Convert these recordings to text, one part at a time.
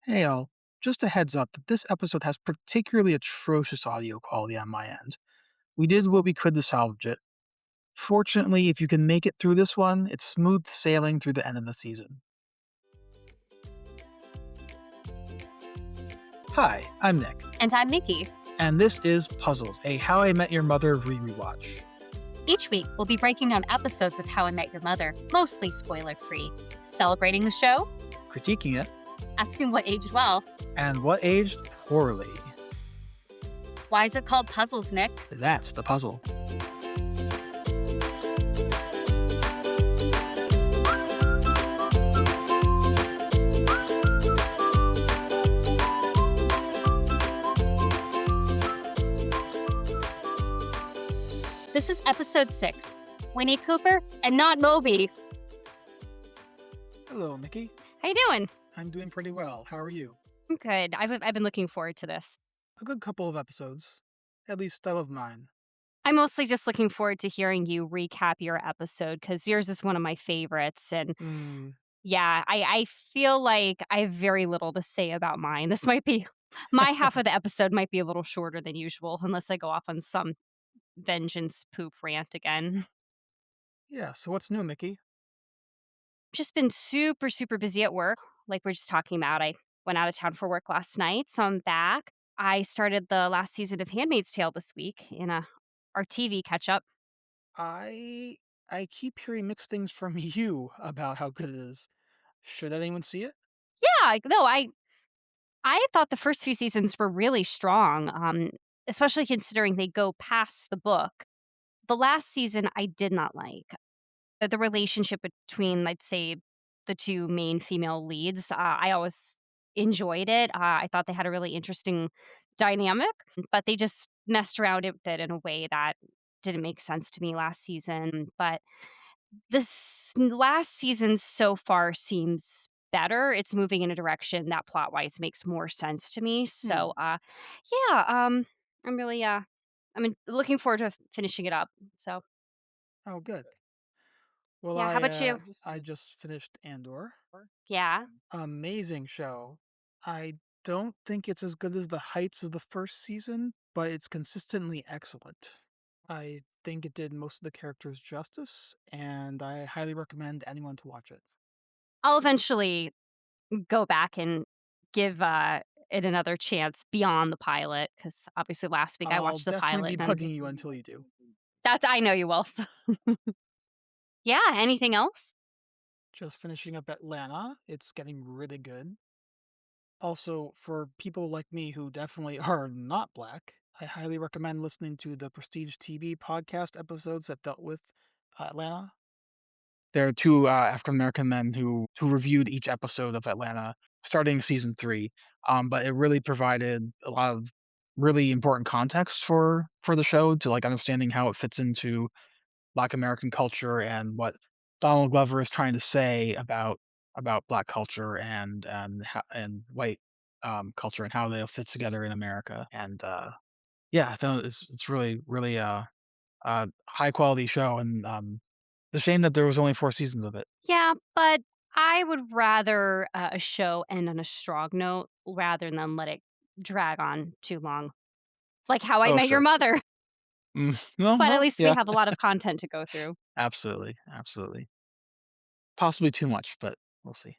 Hey all, just a heads up that this episode has particularly atrocious audio quality on my end. We did what we could to salvage it. Fortunately, if you can make it through this one, it's smooth sailing through the end of the season. Hi, I'm Nick, And I'm Miki. and this is Puzzles, a How I Met Your Mother re-rewatch. Each week, we'll be breaking down episodes of How I Met Your Mother, mostly spoiler free, celebrating the show, Critiquing it, asking what aged well. and what aged poorly. Why is it called Puzzles, Nick? That's the puzzle. This is episode 6, Winnie Cooper and not MOBY. Hello, Mickey. How you doing? I'm doing pretty well. How are you? I'm good. I've been looking forward to this. A good couple of episodes. At least I love mine. I'm mostly just looking forward to hearing you recap your episode because yours is one of my favorites. And yeah, I feel like I have very little to say about mine. This might be my half of the episode might be a little shorter than usual, unless I go off on some vengeance poop rant again. Yeah, so what's new, Mickey? Just been super, super busy at work. Like we're just talking about, I went out of town for work last night, so I'm back. I started the last season of Handmaid's Tale this week in our TV catch up. I I keep hearing mixed things from you about how good it is. Should anyone see it? Yeah, no, I thought the first few seasons were really strong, especially considering they go past the book. The last season I did not like. The relationship between, I'd say, the two main female leads, I always enjoyed it. I thought they had a really interesting dynamic, but they just messed around with it in a way that didn't make sense to me last season. But this last season so far seems better. It's moving in a direction that plot wise makes more sense to me. Hmm. So, yeah, I'm really, looking forward to finishing it up. So, Oh, good. Well, yeah, how I about uh, you? I just finished Andor. Yeah. Amazing show. I don't think it's as good as the heights of the first season, but it's consistently excellent. I think it did most of the characters justice, and I highly recommend anyone to watch it. I'll eventually go back and give, it another chance beyond the pilot because obviously last week I I'll watched the definitely pilot be and bugging you until you do. that's I know you will, so yeah, anything else? Just finishing up Atlanta. It's getting really good. Also, for people like me who definitely are not black, I highly recommend listening to the Prestige TV podcast episodes that dealt with Atlanta. There are two African American men who reviewed each episode of Atlanta starting season 3. But it really provided a lot of really important context for the show to like understanding how it fits into Black American culture and what Donald Glover is trying to say about Black culture and white culture and how they fit together in America. And yeah, I thought it's really high quality show, and it's a shame that there was only 4 seasons of it. Yeah, but I would rather, a show end on a strong note rather than let it drag on too long, like How I Oh, Met Your sure. Mother, No, but at well, least we yeah, have a lot of content to go through. absolutely. Possibly too much, but we'll see.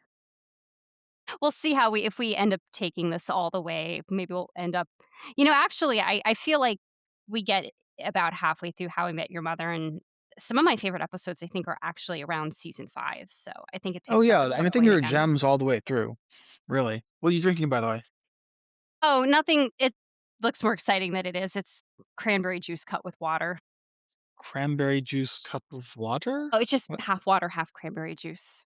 We'll see how we if we end up taking this all the way, maybe we'll end up actually, I feel like we get about halfway through How I Met Your Mother, and some of my favorite episodes, I think, are actually around season 5, so I think it Oh picks up yeah, at I some think point there are again. gems all the way through. Really. What are you drinking, by the way? Oh, nothing it looks more exciting than it is. It's cranberry juice cut with water. Cranberry juice cup of water? Oh, it's just What? half water, half cranberry juice.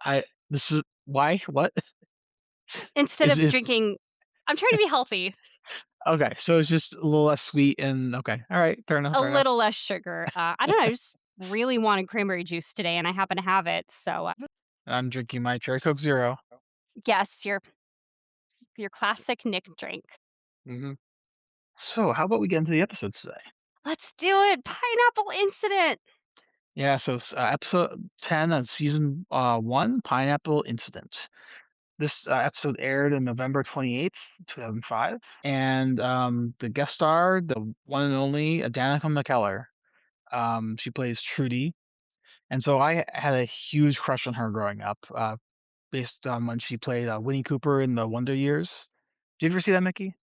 I this is why? What? Instead Is of it drinking I'm trying to be healthy, okay, so it's just a little less sweet and okay. All right, a fair enough. little less sugar. I don't know, I just really wanted cranberry juice today, and I happen to have it, so, I'm drinking my Cherry Coke Zero. yes, your classic Nick drink. Mhm. So, how about we get into the episodes today? Let's do it! Pineapple incident! Yeah, so episode 10 of season 1, Pineapple Incident. This episode aired in November 28th, 2005, and the guest star, the one and only Danica McKellar. She plays Trudy, and so I had a huge crush on her growing up, based on when she played Winnie Cooper in the Wonder Years. Did you ever see that, Mickey?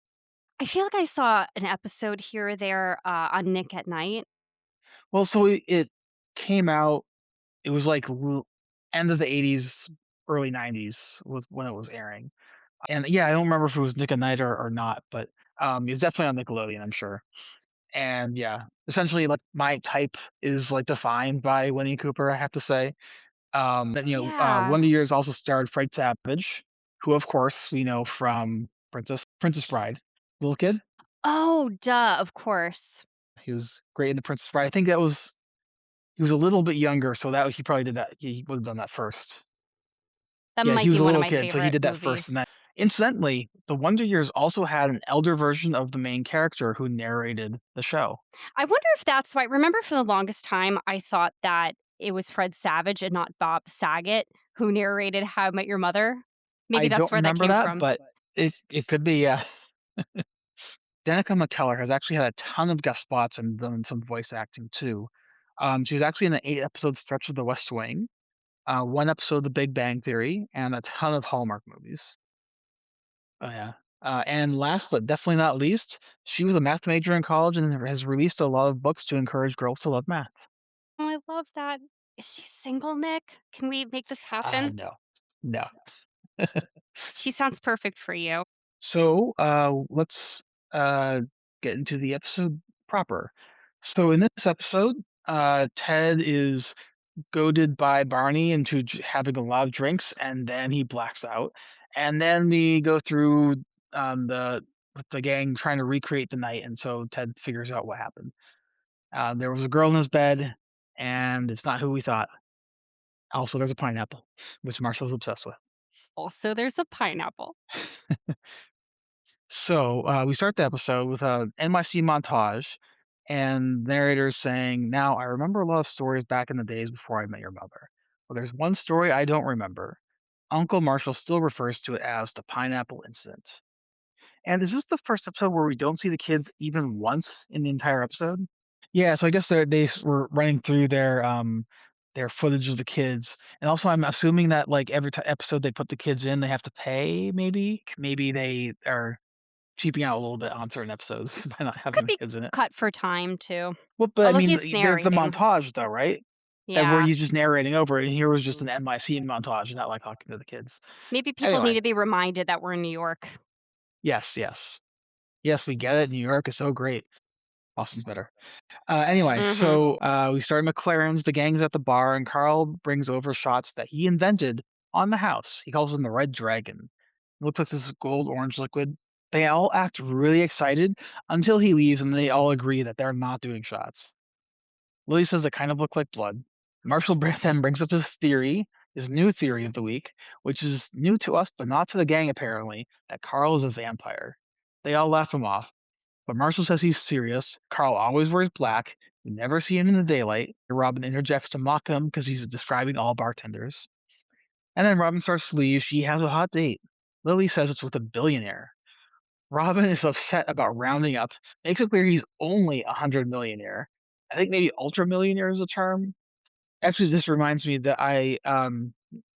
I feel like I saw an episode here or there, on Nick at Night. Well, so it came out. It was like end of the '80s, early '90s was when it was airing. And yeah, I don't remember if it was Nick at Night or not, but it was definitely on Nickelodeon, I'm sure. And yeah, essentially, like my type is like defined by Winnie Cooper, I have to say. Then Yeah. Wonder Years also starred Fred Savage, who of course we know from Princess Bride, little kid. Oh, duh, of course. He was great in the Princess Bride. I think that was he was a little bit younger, so that he probably did that. He would have done that first. That Yeah, might he be was a one of little my kid, so he favorite did that first, movies. and then incidentally, The Wonder Years also had an elder version of the main character who narrated the show. I wonder if that's why remember for the longest time, I thought that it was Fred Savage and not Bob Saget who narrated How I Met Your Mother. Maybe I that's don't where that remember came that, from. but it could be, yeah. Danica McKellar has actually had a ton of guest spots and done some voice acting too. She was actually in an 8-episode stretch of The West Wing, 1 episode of The Big Bang Theory, and a ton of Hallmark movies. Oh, yeah. And last but definitely not least, she was a math major in college and has released a lot of books to encourage girls to love math. Oh, I love that. Is she single, Nick? Can we make this happen? No. No. She sounds perfect for you. So, let's, get into the episode proper. So in this episode, Ted is goaded by Barney into having a lot of drinks, and then he blacks out. And then we go through the with the gang trying to recreate the night, and so Ted figures out what happened. There was a girl in his bed, and it's not who we thought. Also, there's a pineapple, which Marshall's obsessed with. Also, there's a pineapple. So we start the episode with a NYC montage, and narrators saying, "Now I remember a lot of stories back in the days before I met your mother. Well, there's one story I don't remember. Uncle Marshall still refers to it as the pineapple incident." And is this the first episode where we don't see the kids even once in the entire episode? Yeah, so I guess were running through their footage of the kids, and also I'm assuming that like every episode they put the kids in, they have to pay. Maybe they are cheaping out a little bit on certain episodes by not having Could the be kids in it. cut for time too. Well, but I Although mean, he's there's the narrating. montage though, right? That where Yeah. you just narrating over it, and here was just an NYC montage, not like talking to the kids. Maybe people need Anyway, to be reminded that we're in New York. yes, yes, yes, we get it. New York is so great. Boston's better. Anyway, Mhm. so we start McLaren's. The gang's at the bar, and Carl brings over shots that he invented on the house. He calls them the Red Dragon. It looks like this gold orange liquid. They all act really excited until he leaves, and they all agree that they're not doing shots. Lily says they kind of look like blood. Marshall then brings up his new theory of the week, which is new to us but not to the gang apparently, that Carl is a vampire. They all laugh him off, but Marshall says he's serious. Carl always wears black. We never see him in the daylight. Robin interjects to mock him because he's describing all bartenders. And then Robin starts to leave. She has a hot date. Lily says it's with a billionaire. Robin is upset about rounding up, makes it clear he's only 100 millionaire. I think maybe ultra millionaire is a term. Actually, this reminds me that I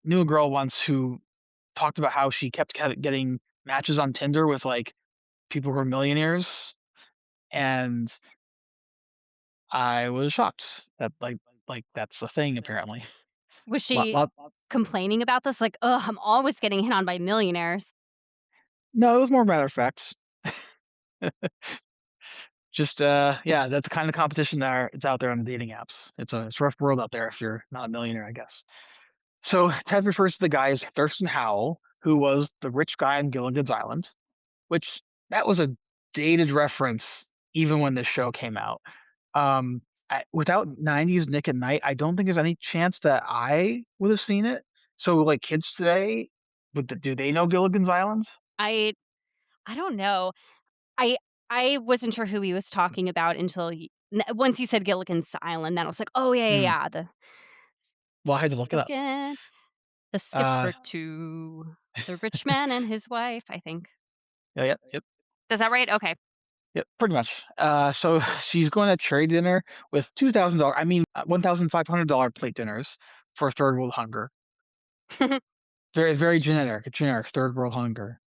knew a girl once who talked about how she kept getting matches on Tinder with like people who were millionaires, and I was shocked that like that's a thing apparently. Was Lot, she lot, complaining about this? Like, "Ugh, I'm always getting hit on by millionaires." no, it was more matter of fact. Just yeah, that's the kind of competition it's out there on the dating apps. It's a rough world out there if you're not a millionaire, I guess. So Ted refers to the guy as Thurston Howell, who was the rich guy on Gilligan's Island, which that was a dated reference even when this show came out. Without '90s Nick at Night, I don't think there's any chance that I would have seen it. So like kids today, do they know Gilligan's Island? I I don't know. I I wasn't sure who he was talking about until once you said Gilligan's Island, then I was like, "Oh, yeah, yeah, Hmm. yeah, the Well, I had to look it up. Gilligan, the Uh, skipper too." The rich man and his wife, I think. Yeah, yep, yep, Is that right? Okay. yep, pretty much. So she's going to charity dinner with $2,000. I mean, $1,500 plate dinners for third world hunger. Very, very generic third world hunger.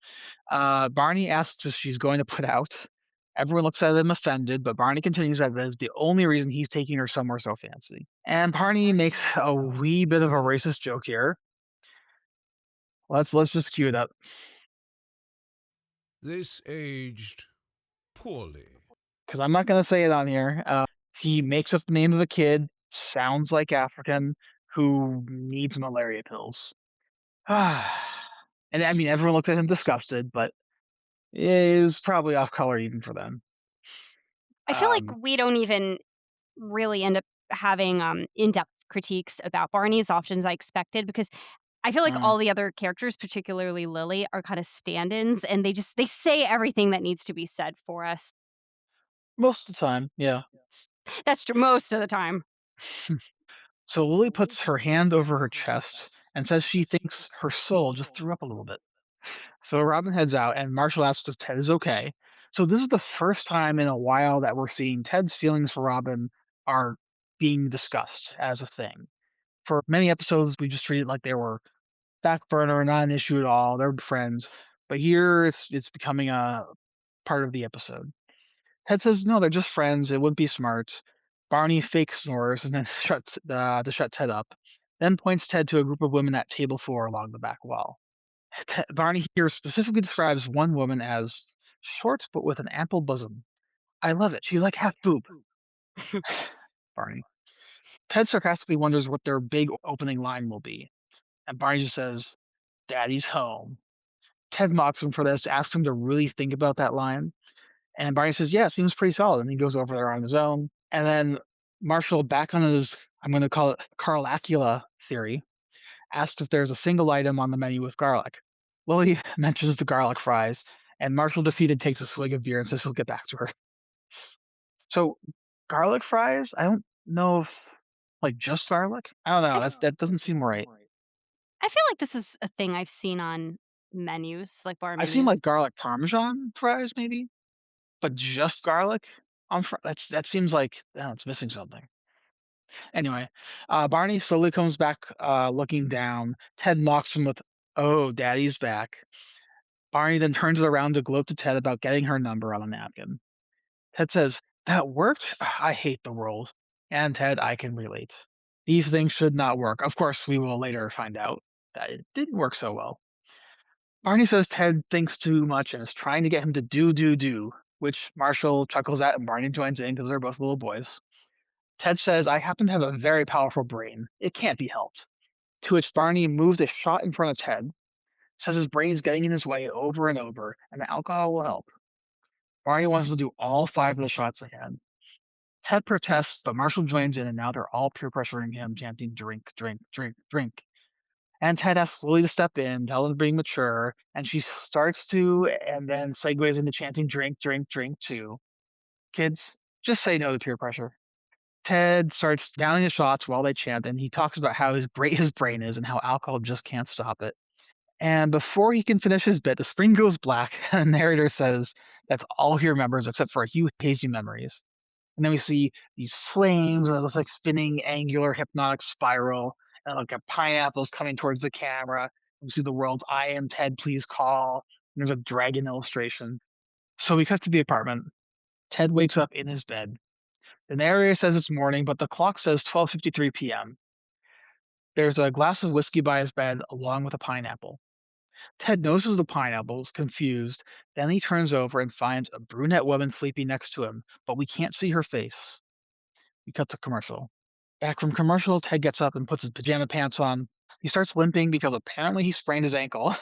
Barney asks if she's going to put out. Everyone looks at him offended, but Barney continues that that is the only reason he's taking her somewhere so fancy. And Barney makes a wee bit of a racist joke here. Let's just cue it up This aged poorly. because I'm not going to say it on here. He makes up the name of a kid, sounds like African, who needs malaria pills. And I mean, everyone looks at him disgusted, but it was probably off color even for them. I feel like Um, we don't even really end up having in-depth critiques about Barney as often as I expected because I feel like uh, all the other characters, particularly Lily, are kind of stand-ins and they say everything that needs to be said for us. most of the time, yeah. That's true most of the time. So Lily puts her hand over her chest and says she thinks her soul just threw up a little bit. So Robin heads out, and Marshall asks if Ted is okay. So this is the first time in a while that we're seeing Ted's feelings for Robin are being discussed as a thing. For many episodes, we just treated it like they were back burner, not an issue at all. They're friends, but here it's becoming a part of the episode. Ted says no, they're just friends. It wouldn't be smart. Barney fake snores and then shuts to shut Ted up. Then points Ted to a group of women at table 4 along the back wall. Barney here specifically describes one woman as short but with an ample bosom. I love it. She's like half boob. Barney. Ted sarcastically wonders what their big opening line will be, and Barney just says, "Daddy's home." Ted mocks him for this, asks him to really think about that line, and Barney says, "Yeah, it seems pretty solid." And he goes over there on his own, and then Marshall, back on his, I'm going to call it Carl Acula theory, asks if there's a single item on the menu with garlic. Lily mentions the garlic fries, and Marshall, defeated, takes a swig of beer and says he'll get back to her. So, garlic fries? I don't know if, like, just garlic? I don't I know. f That doesn't seem right. I feel like this is a thing I've seen on menus, like bar I've seen menus. like garlic parmesan fries, maybe, but just garlic on that seems like it's missing something. Anyway, Barney slowly comes back, looking down. Ted mocks him with, "Oh, Daddy's back." Barney then turns it around to gloat to Ted about getting her number on a napkin. Ted says, "That worked? I hate the world." And Ted, I can relate. These things should not work. Of course, we will later find out that it didn't work so well. Barney says Ted thinks too much and is trying to get him to do, which Marshall chuckles at and Barney joins in because they're both little boys. Ted says, "I happen to have a very powerful brain. It can't be helped." To which Barney moves a shot in front of Ted, says his brain is getting in his way over and over, and that alcohol will help. Barney wants to do all 5 of the shots again. Ted protests, but Marshall joins in, and now they're all peer pressuring him, chanting, "Drink, drink, drink, drink." And Ted asks Lily to step in, tell them to be mature, and she starts to, and then segues into chanting, "Drink, drink, drink," too. Kids, just say no to peer pressure. Ted starts downing the shots while they chant, and he talks about how great his brain is and how alcohol just can't stop it. And before he can finish his bit, the screen goes black, and the narrator says that's all he remembers except for a few hazy memories. And then we see these flames, and it looks like spinning angular hypnotic spiral, and like a pineapple's coming towards the camera. We see the world's "I am Ted, please call." And there's a dragon illustration. So we cut to the apartment. Ted wakes up in his bed. The narrator says it's morning, but the clock says 12:53 p.m. There's a glass of whiskey by his bed, along with a pineapple. Ted notices the pineapples, confused. Then he turns over and finds a brunette woman sleeping next to him, but we can't see her face. We cut to commercial. Back from commercial, Ted gets up and puts his pajama pants on. He starts limping because apparently he sprained his ankle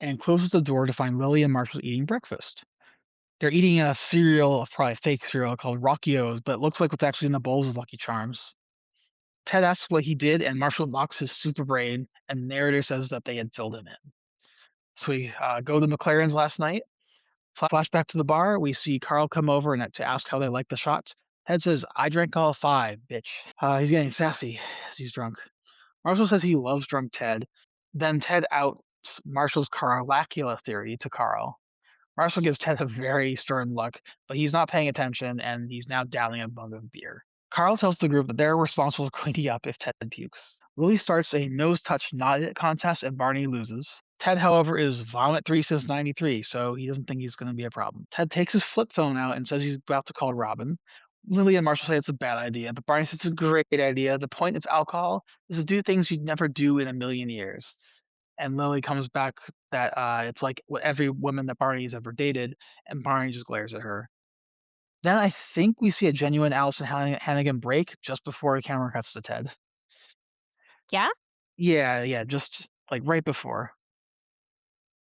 and closes the door to find Lily and Marshall eating breakfast. They're eating a cereal, probably fake cereal, called Rocky O's, but it looks like what's actually in the bowls is Lucky Charms. Ted asks what he did, and Marshall mocks his super brain, and the narrator says that they had filled him in. So we go to McLaren's last night. Flashback to the bar. We see Carl come over and to ask how they like the shots. Ted says, "I drank all 5, bitch." He's getting sassy as he's drunk. Marshall says he loves drunk Ted. Then Ted out Marshall's Carlacula theory to Carl. Marshall gives Ted a very stern look, but he's not paying attention and he's now downing a mug of beer. Carl tells the group that they're responsible for cleaning up if Ted pukes. Lily starts a nose touch not it contest and Barney loses. Ted, however, is vomit 3 since 93, so he doesn't think he's going to be a problem. Ted takes his flip phone out and says he's about to call Robin. Lily and Marshall say it's a bad idea, but Barney says it's a great idea. The point of alcohol is to do things you'd never do in a million years. And Lily comes back that it's like what every woman that Barney's ever dated, and Barney just glares at her. Then I think we see a genuine Allison Hannigan break just before the camera cuts to Ted. Yeah? Yeah, yeah, just like right before.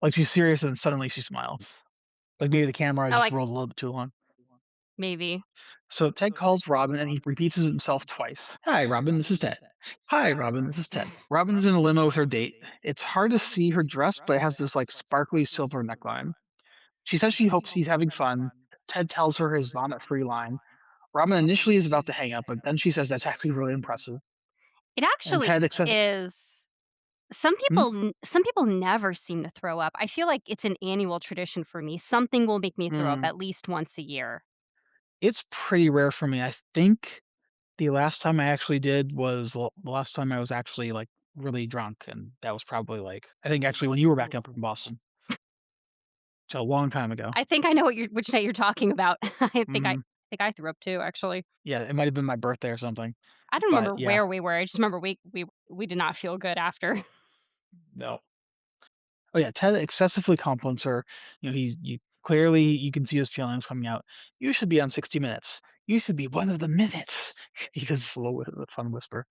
Like she's serious and suddenly she smiles. Like maybe the camera Oh, just rolled a little bit too long. maybe. So Ted calls Robin and he repeats himself twice. Hi, Robin, this is Ted. Hi, Robin, this is Ted. Robin's in a limo with her date. It's hard to see her dress, but it has this like sparkly silver neckline. She says she hopes he's having fun. Ted tells her his vomit-free line. Robin initially is about to hang up, but then she says that's actually really impressive. It And actually Ted accepts. is. Some Hmm? people some people never seem to throw up. I feel like it's an annual tradition for me. Something will make me throw up Hmm. at least once a year. It's pretty rare for me. I think the last time I actually did was the last time I was actually like really drunk, and that was probably like I think actually when you were back up in Boston, so a long time ago. I think I know which night you're talking about. Hmm. I think I threw up too, actually. Yeah, it might have been my birthday or something, I don't but remember yeah, where we were. I just remember we did not feel good after. no. Oh yeah, Ted excessively compliments her. You clearly you can see his feelings coming out. You should be on 60 Minutes. You should be one of the minutes. He does a little fun whisper.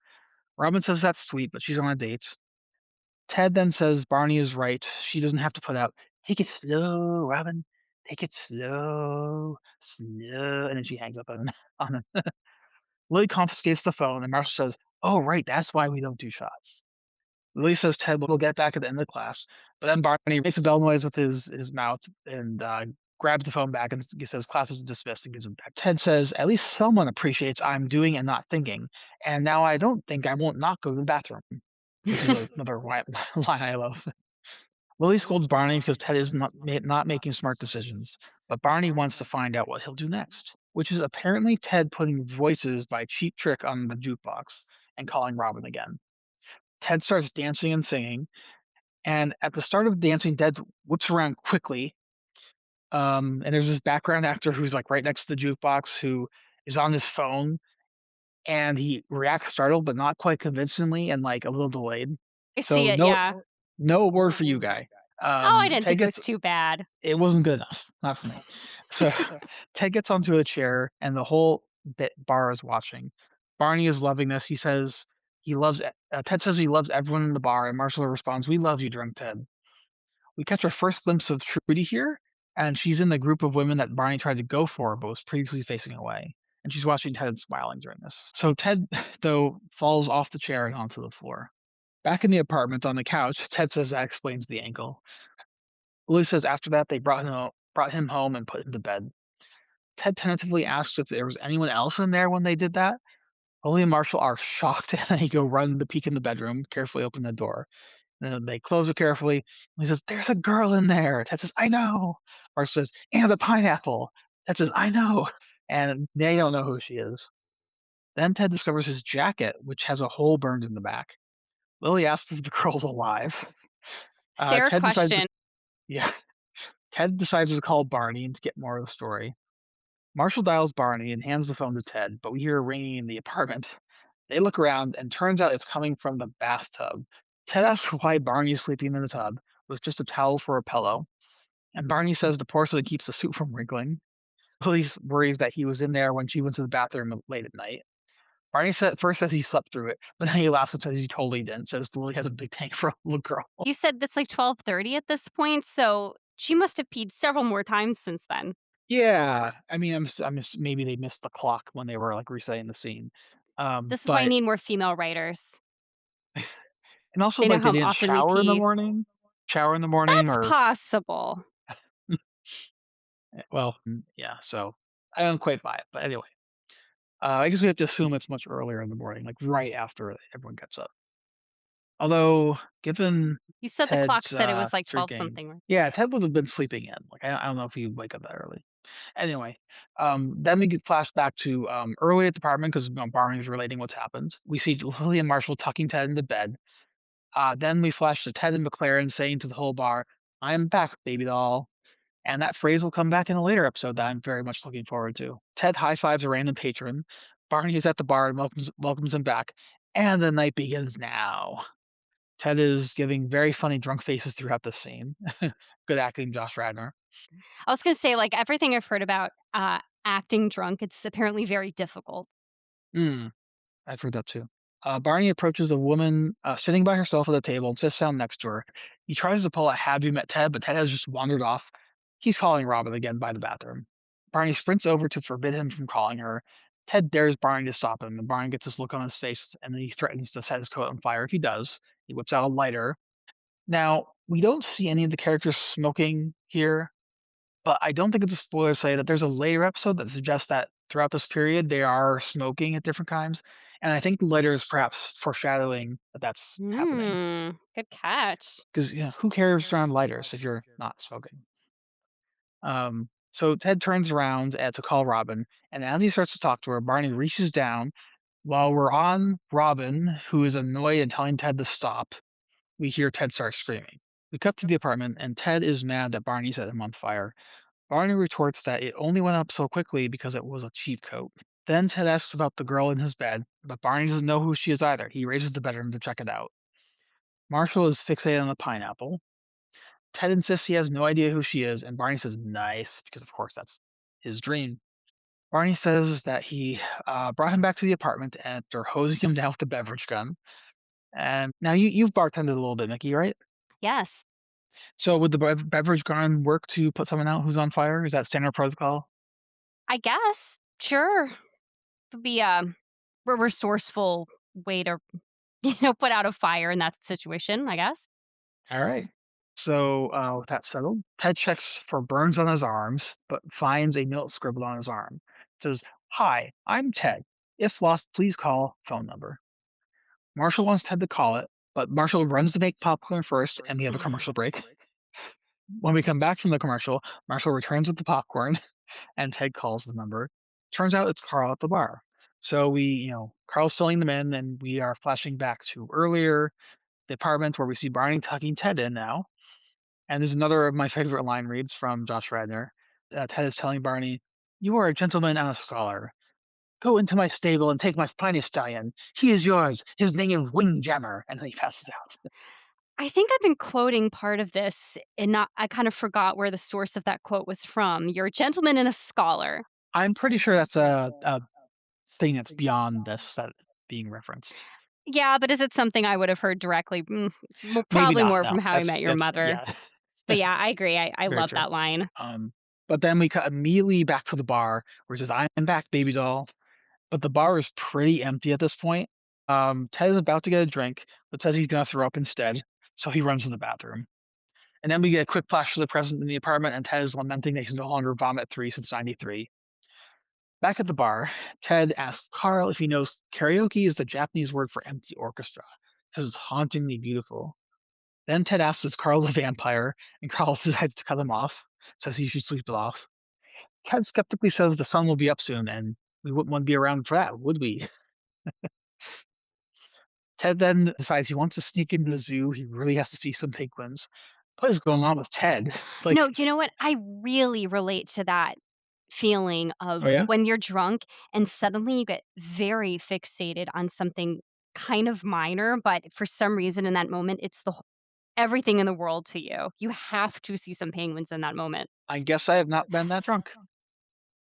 Robin says that's sweet, but she's on a date. Ted then says Barney is right. She doesn't have to put out. Take it slow, Robin. Take it slow, slow, and then she hangs up on him. On him. Lily confiscates the phone, and Marshall says, "Oh right, that's why we don't do shots." Lily says Ted will get back at the end of the class, but then Barney makes a bell noise with his mouth and grabs the phone back and he says class is dismissed and gives him back. Ted says at least someone appreciates I'm doing and not thinking, and now I don't think I won't not go to the bathroom, which is another line I love. Lily scolds Barney because Ted is not making smart decisions, but Barney wants to find out what he'll do next, which is apparently Ted putting voices by Cheap Trick on the jukebox and calling Robin again. Ted starts dancing and singing, and at the start of dancing, Ted whips around quickly. And there's this background actor who's like right next to the jukebox who is on his phone, and he reacts startled, but not quite convincingly, and like a little delayed. I see So it, yeah. no award for you, guy. Oh, I didn't Ted think it gets was too bad. it wasn't good enough, not for me. So Ted gets onto a chair, and the whole bar is watching. Barney is loving this. He says he loves. Ted says he loves everyone in the bar, and Marshall responds, "We love you, drunk Ted." We catch our first glimpse of Trudy here, and she's in the group of women that Barney tried to go for, but was previously facing away. And she's watching Ted smiling during this. So Ted, though, falls off the chair and onto the floor. Back in the apartment on the couch, Ted says that explains the ankle. Lily says after that they brought him home and put him to bed. Ted tentatively asks if there was anyone else in there when they did that. Lily and Marshall are shocked, and they go run to peek in the bedroom, carefully open the door. And then they close it carefully. And he says, "There's a girl in there." Ted says, "I know." Marshall says, "And a pineapple." Ted says, "I know." And they don't know who she is. Then Ted discovers his jacket, which has a hole burned in the back. Lily asks if the girl's alive. Fair Ted decides to, question. yeah, Ted decides to call Barney and to get more of the story. Marshall dials Barney and hands the phone to Ted, but we hear a ringing in the apartment. They look around, and turns out it's coming from the bathtub. Ted asks why Barney is sleeping in the tub with just a towel for a pillow, and Barney says the porcelain keeps the suit from wrinkling. Police worries that he was in there when she went to the bathroom late at night. Barney first says he slept through it, but then he laughs and says he totally didn't. Says Lily has a big tank for a little girl. You said that's like 12:30 at this point, so she must have peed several more times since then. Yeah, I mean, maybe they missed the clock when they were like resetting the scene. This is why I But need more female writers. and also They know like they how didn't often we shower in the pee. morning, That's or possible. well, yeah. So I don't quite buy it, but anyway, I guess we have to assume it's much earlier in the morning, like right after everyone gets up. Although, given You said the clock Ted's said it was like 12 drinking, something, right? yeah, Ted would have been sleeping in. Like, I don't know if he'd wake up that early. Anyway, then we get flash back to early at the apartment because Barney's relating what's happened. We see Lily and Marshall tucking Ted into bed. Then we flash to Ted and McLaren saying to the whole bar, "I'm back, baby doll." And that phrase will come back in a later episode that I'm very much looking forward to. Ted high fives a random patron. Barney is at the bar and welcomes him back. And the night begins now. Ted is giving very funny drunk faces throughout this scene. Good acting, Josh Radnor. I was gonna say, like, everything I've heard about, acting drunk, it's apparently very difficult. Mm, I've heard that too. Barney approaches a woman sitting by herself at a table and sits down next to her. He tries to pull a "Have you met Ted?" but Ted has just wandered off. He's calling Robin again by the bathroom. Barney sprints over to forbid him from calling her. Ted dares Barney to stop him, and Barney gets this look on his face, and then he threatens to set his coat on fire if he does. He whips out a lighter. Now, we don't see any of the characters smoking here, but I don't think it's a spoiler to say that there's a later episode that suggests that throughout this period they are smoking at different times, and I think the lighter is perhaps foreshadowing that that's happening. Good catch. Because who cares around lighters if you're not smoking? So Ted turns around to call Robin, and as he starts to talk to her, Barney reaches down. While we're on Robin, who is annoyed and telling Ted to stop, we hear Ted start screaming. We cut to the apartment, and Ted is mad that Barney set him on fire. Barney retorts that it only went up so quickly because it was a cheap coat. Then Ted asks about the girl in his bed, but Barney doesn't know who she is either. He raises the bedroom to check it out. Marshall is fixated on the pineapple. Ted insists he has no idea who she is, and Barney says nice, because of course that's his dream. Barney says that he brought him back to the apartment after hosing him down with the beverage gun. And now you've bartended a little bit, Mickey, right? Yes. So would the beverage gun work to put someone out who's on fire? Is that standard protocol? I guess. Sure. Would be a resourceful way to, put out a fire in that situation, I guess. All right. So with that settled, Ted checks for burns on his arms, but finds a note scribbled on his arm. It says, "Hi, I'm Ted. If lost, please call phone number." Marshall wants Ted to call it, but Marshall runs to make popcorn first, and we have a commercial break. When we come back from the commercial, Marshall returns with the popcorn, and Ted calls the number. Turns out it's Carl at the bar. So Carl's filling them in, and we are flashing back to earlier, the apartment where we see Barney tucking Ted in now. And there's another of my favorite line reads from Josh Radnor. Ted is telling Barney, "You are a gentleman and a scholar. Go into my stable and take my finest stallion. He is yours. His name is Windjammer." And then he passes out. I think I've been quoting part of this and not I kind of forgot where the source of that quote was from. "You're a gentleman and a scholar." I'm pretty sure that's a thing that's beyond this that being referenced. Yeah, but is it something I would have heard directly? Maybe Probably not. more from No, How I Met Your that's Mother. yeah, But yeah, I agree. I very love true. that line. But then we cut immediately back to the bar where it says, "I'm back, baby doll." But the bar is pretty empty at this point. Ted is about to get a drink, but says he's gonna throw up instead, so he runs to the bathroom. And then we get a quick flash to the present in the apartment, and Ted is lamenting that he's no longer vomit 3 since '93. Back at the bar, Ted asks Carl if he knows karaoke is the Japanese word for empty orchestra. This is hauntingly beautiful. Then Ted asks if Carl's a vampire, and Carl decides to cut him off, says he should sleep it off. Ted skeptically says the sun will be up soon, and we wouldn't want to be around for that, would we? Ted then decides he wants to sneak into the zoo. He really has to see some penguins. What is going on with Ted? No, Like, you know what? I really relate to that feeling oh of yeah, when you're drunk and suddenly you get very fixated on something kind of minor, but for some reason in that moment, it's everything in the world to you. You have to see some penguins in that moment. I guess I have not been that drunk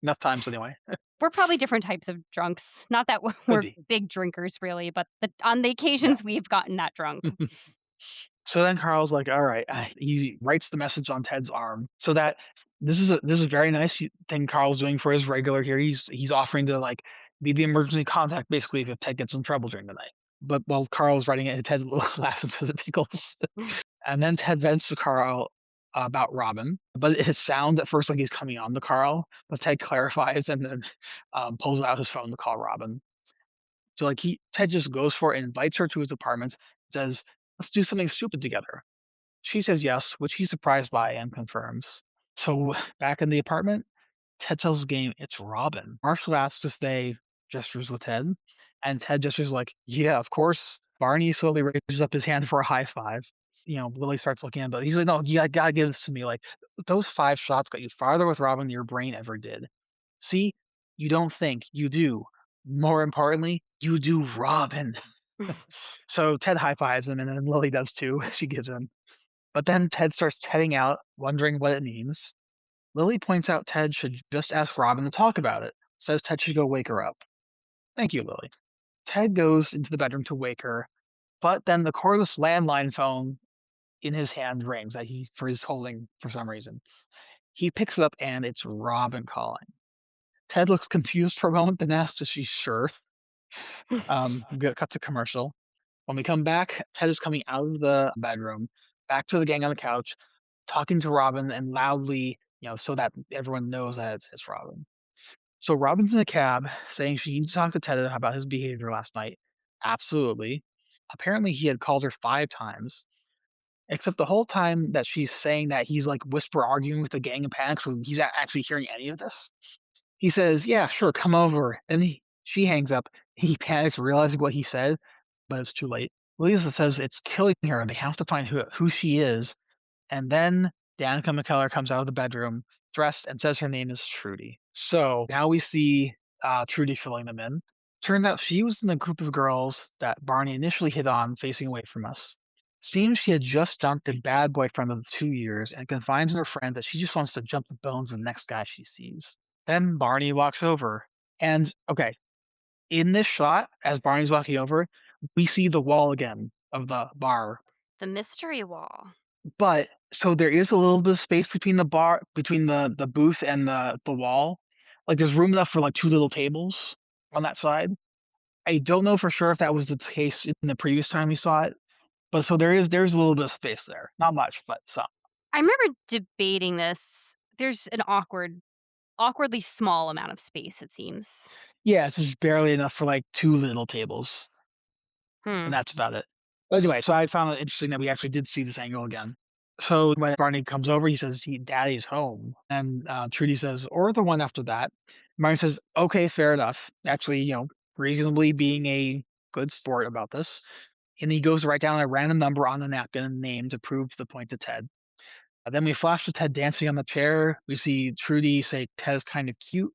enough times anyway. We're probably different types of drunks. Not that Could we're be, big drinkers really, but on the yeah. occasions we've gotten that drunk. So then Carl's like, "All right." He writes the message on Ted's arm. So that this is a very nice thing Carl's doing for his regular here. He's offering to like be the emergency contact basically if Ted gets in trouble during the night. But while Carl's writing it, Ted laughs because it tickles. And then Ted vents to Carl about Robin, but it sounds at first like he's coming on to Carl. But Ted clarifies and then pulls out his phone to call Robin. So like Ted just goes for it and invites her to his apartment. Says, Let's do something stupid together. She says yes, which he's surprised by and confirms. So back in the apartment, Ted tells the game it's Robin. Marshall asks if they gestures with Ted, and Ted gestures like, yeah, of course. Barney slowly raises up his hand for a high five. Lily starts looking at him, but he's like, no, you gotta give this to me. Like, those 5 shots got you farther with Robin than your brain ever did. See, you don't think, you do. More importantly, you do Robin. So Ted high fives him, and then Lily does too. She gives him. But then Ted starts tedding out, wondering what it means. Lily points out Ted should just ask Robin to talk about it, says Ted should go wake her up. Thank you, Lily. Ted goes into the bedroom to wake her, but then the cordless landline phone in his hand rings that he's holding for some reason. He picks it up and it's Robin calling. Ted looks confused for a moment, then asks if she's sure. We get cut to commercial. When we come back, Ted is coming out of the bedroom, back to the gang on the couch, talking to Robin and loudly, so that everyone knows that it's Robin. So Robin's in a cab saying she needs to talk to Ted about his behavior last night. Absolutely. Apparently, he had called her 5 times, except the whole time that she's saying that he's like whisper arguing with the gang in panic, so he's not actually hearing any of this. He says, "Yeah, sure, come over." And she hangs up. He panics, realizing what he said, but it's too late. Lisa says it's killing her, and they have to find who she is. And then Danica McKellar comes out of the bedroom, dressed, and says her name is Trudy. So now we see Trudy filling them in. Turns out she was in the group of girls that Barney initially hit on, facing away from us. Seems she had just dumped a bad boyfriend of 2 years and confides in her friend that she just wants to jump the bones of the next guy she sees. Then Barney walks over. And, okay, in this shot, as Barney's walking over, we see the wall again of the bar. The mystery wall. But so there is a little bit of space between the booth and the wall. Like, there's room enough for, like, 2 little tables on that side. I don't know for sure if that was the case in the previous time we saw it, but so there's a little bit of space there. Not much, but some. I remember debating this. There's an awkwardly small amount of space, it seems. Yeah, it's just barely enough for, like, 2 little tables, and Hmm. that's about it. But anyway, so I found it interesting that we actually did see this angle again. So when Barney comes over, he says, Daddy's home." And, Trudy says, "Or the one after that." Barney says, "Okay, fair enough." Actually, reasonably being a good sport about this. And he goes to write down a random number on the napkin and name to prove the point to Ted. Then we flash to Ted dancing on the chair. We see Trudy say Ted is kind of cute.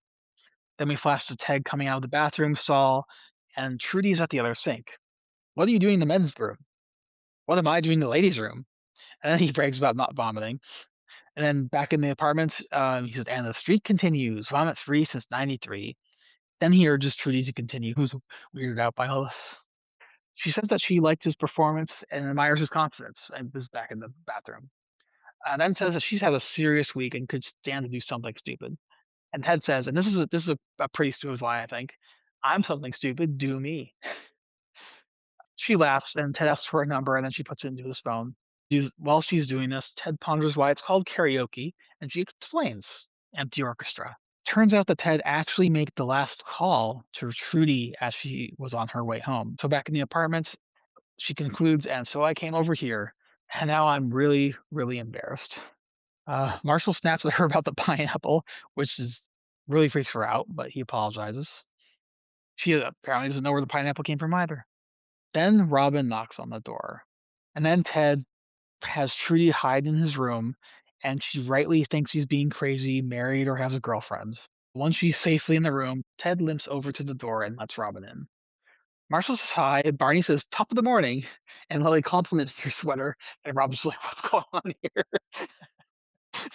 Then we flash to Ted coming out of the bathroom stall, and Trudy's at the other sink. "What are you doing in the men's room?" "What am I doing in the ladies' room?" And then he brags about not vomiting. And then back in the apartment, he says, "And the streak continues. Vomit free since '93." Then he urges Trudy to continue, who's weirded out by all this. She says that she liked his performance and admires his confidence, and this is back in the bathroom. And then says that she's had a serious week and could stand to do something stupid. And Ted says, and this is a pretty smooth line, I think. "I'm something stupid. Do me." She laughs, and Ted asks for a number, and then she puts it into his phone. While she's doing this, Ted ponders why it's called karaoke, and she explains. Empty orchestra. Turns out that Ted actually made the last call to Trudy as she was on her way home. So back in the apartment, she concludes, "And so I came over here, and now I'm really, really embarrassed." Marshall snaps at her about the pineapple, which is really freaks her out, but he apologizes. She apparently doesn't know where the pineapple came from either. Then Robin knocks on the door, and then Ted has Trudy hide in his room, and she rightly thinks he's being crazy, married, or has a girlfriend. Once she's safely in the room, Ted limps over to the door and lets Robin in. Marshall says hi, and Barney says, "Top of the morning," and Lily compliments her sweater, and Robin's like, "What's going on here?"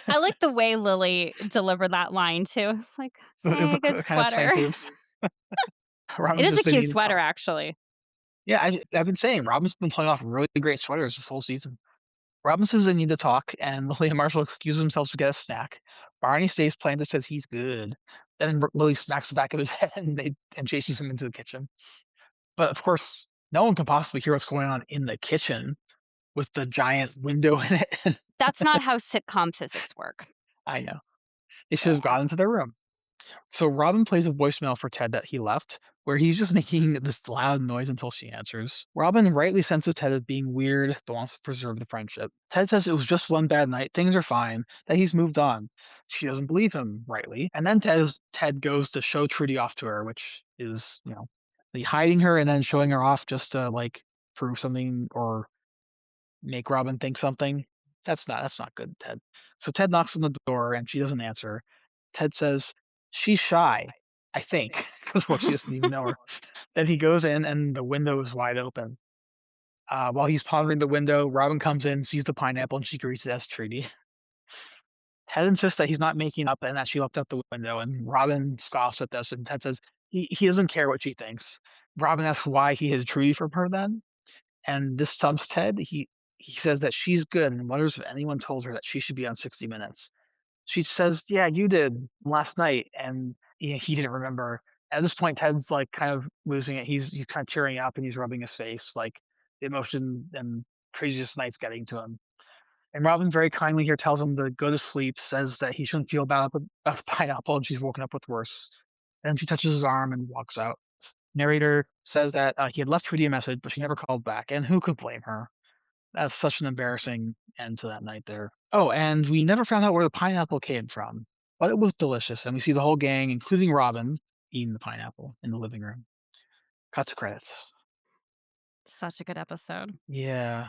I like the way Lily delivered that line too. It's like, So it "Hey, was good kind of sweater." plaintive. It Robin is a says they cute need to sweater, talk. actually. Yeah, I've been saying Robin's been pulling off really great sweaters this whole season. Robin says they need to talk, and Lily and Marshall excuse themselves to get a snack. Barney stays plaintive, says he's good. Then Lily smacks the back of his head and chases him into the kitchen. But of course, no one can possibly hear what's going on in the kitchen with the giant window in it. That's not how sitcom physics work. I know. They should have Yeah. gone into their room. So Robin plays a voicemail for Ted that he left, where he's just making this loud noise until she answers. Robin rightly senses Ted as being weird, but wants to preserve the friendship. Ted says it was just one bad night, things are fine, that he's moved on. She doesn't believe him, rightly. And then Ted goes to show Trudy off to her, which is, the hiding her and then showing her off just to like prove something or make Robin think something. That's not good, Ted. So Ted knocks on the door and she doesn't answer. Ted says, "She's shy, I think," because well, she doesn't even know her. Then he goes in and the window is wide open. While he's pondering the window, Robin comes in, sees the pineapple, and she greets it as Trudy. Ted insists that he's not making up and that she looked out the window, and Robin scoffs at this, and Ted says he doesn't care what she thinks. Robin asks why he hid Trudy from her then, and this stumps Ted. He says that she's good and wonders if anyone told her that she should be on 60 Minutes. She says, "Yeah, you did last night," and he didn't remember. At this point, Ted's like kind of losing it. He's kind of tearing up and he's rubbing his face, like the emotion and craziest night's getting to him. And Robin very kindly here tells him to go to sleep, says that he shouldn't feel bad about pineapple, and she's woken up with worse. And she touches his arm and walks out. Narrator says that he had left Trudy a message, but she never called back, and who could blame her? That's such an embarrassing end to that night there. Oh, and we never found out where the pineapple came from, but it was delicious, and we see the whole gang, including Robin, eating the pineapple in the living room. Cut to credits. Such a good episode. Yeah,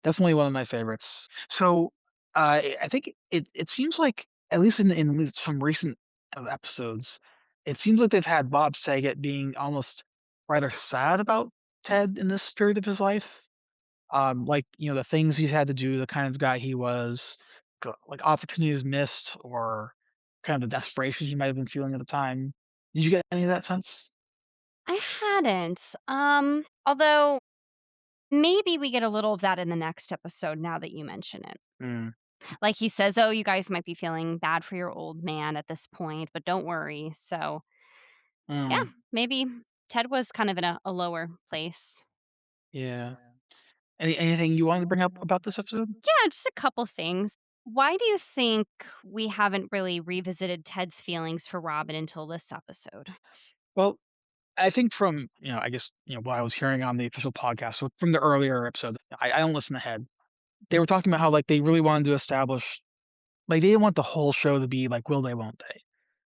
definitely one of my favorites. So, I think it seems like at least in at least some recent episodes, it seems like they've had Bob Saget being almost rather sad about Ted in this period of his life. Like, the things he's had to do, the kind of guy he was, like opportunities missed or kind of the desperation he might have been feeling at the time. Did you get any of that sense? I hadn't. Although maybe we get a little of that in the next episode now that you mention it. Mm, Like he says, "Oh, you guys might be feeling bad for your old man at this point, but don't worry." So, yeah, mm, maybe Ted was kind of in a lower place. yeah. Anything you wanted to bring up about this episode? Yeah, just a couple things. Why do you think we haven't really revisited Ted's feelings for Robin until this episode? Well, I think from, I guess, what I was hearing on the official podcast, so from the earlier episode, I don't listen ahead. They were talking about how like they really wanted to establish like they didn't want the whole show to be like will they won't they.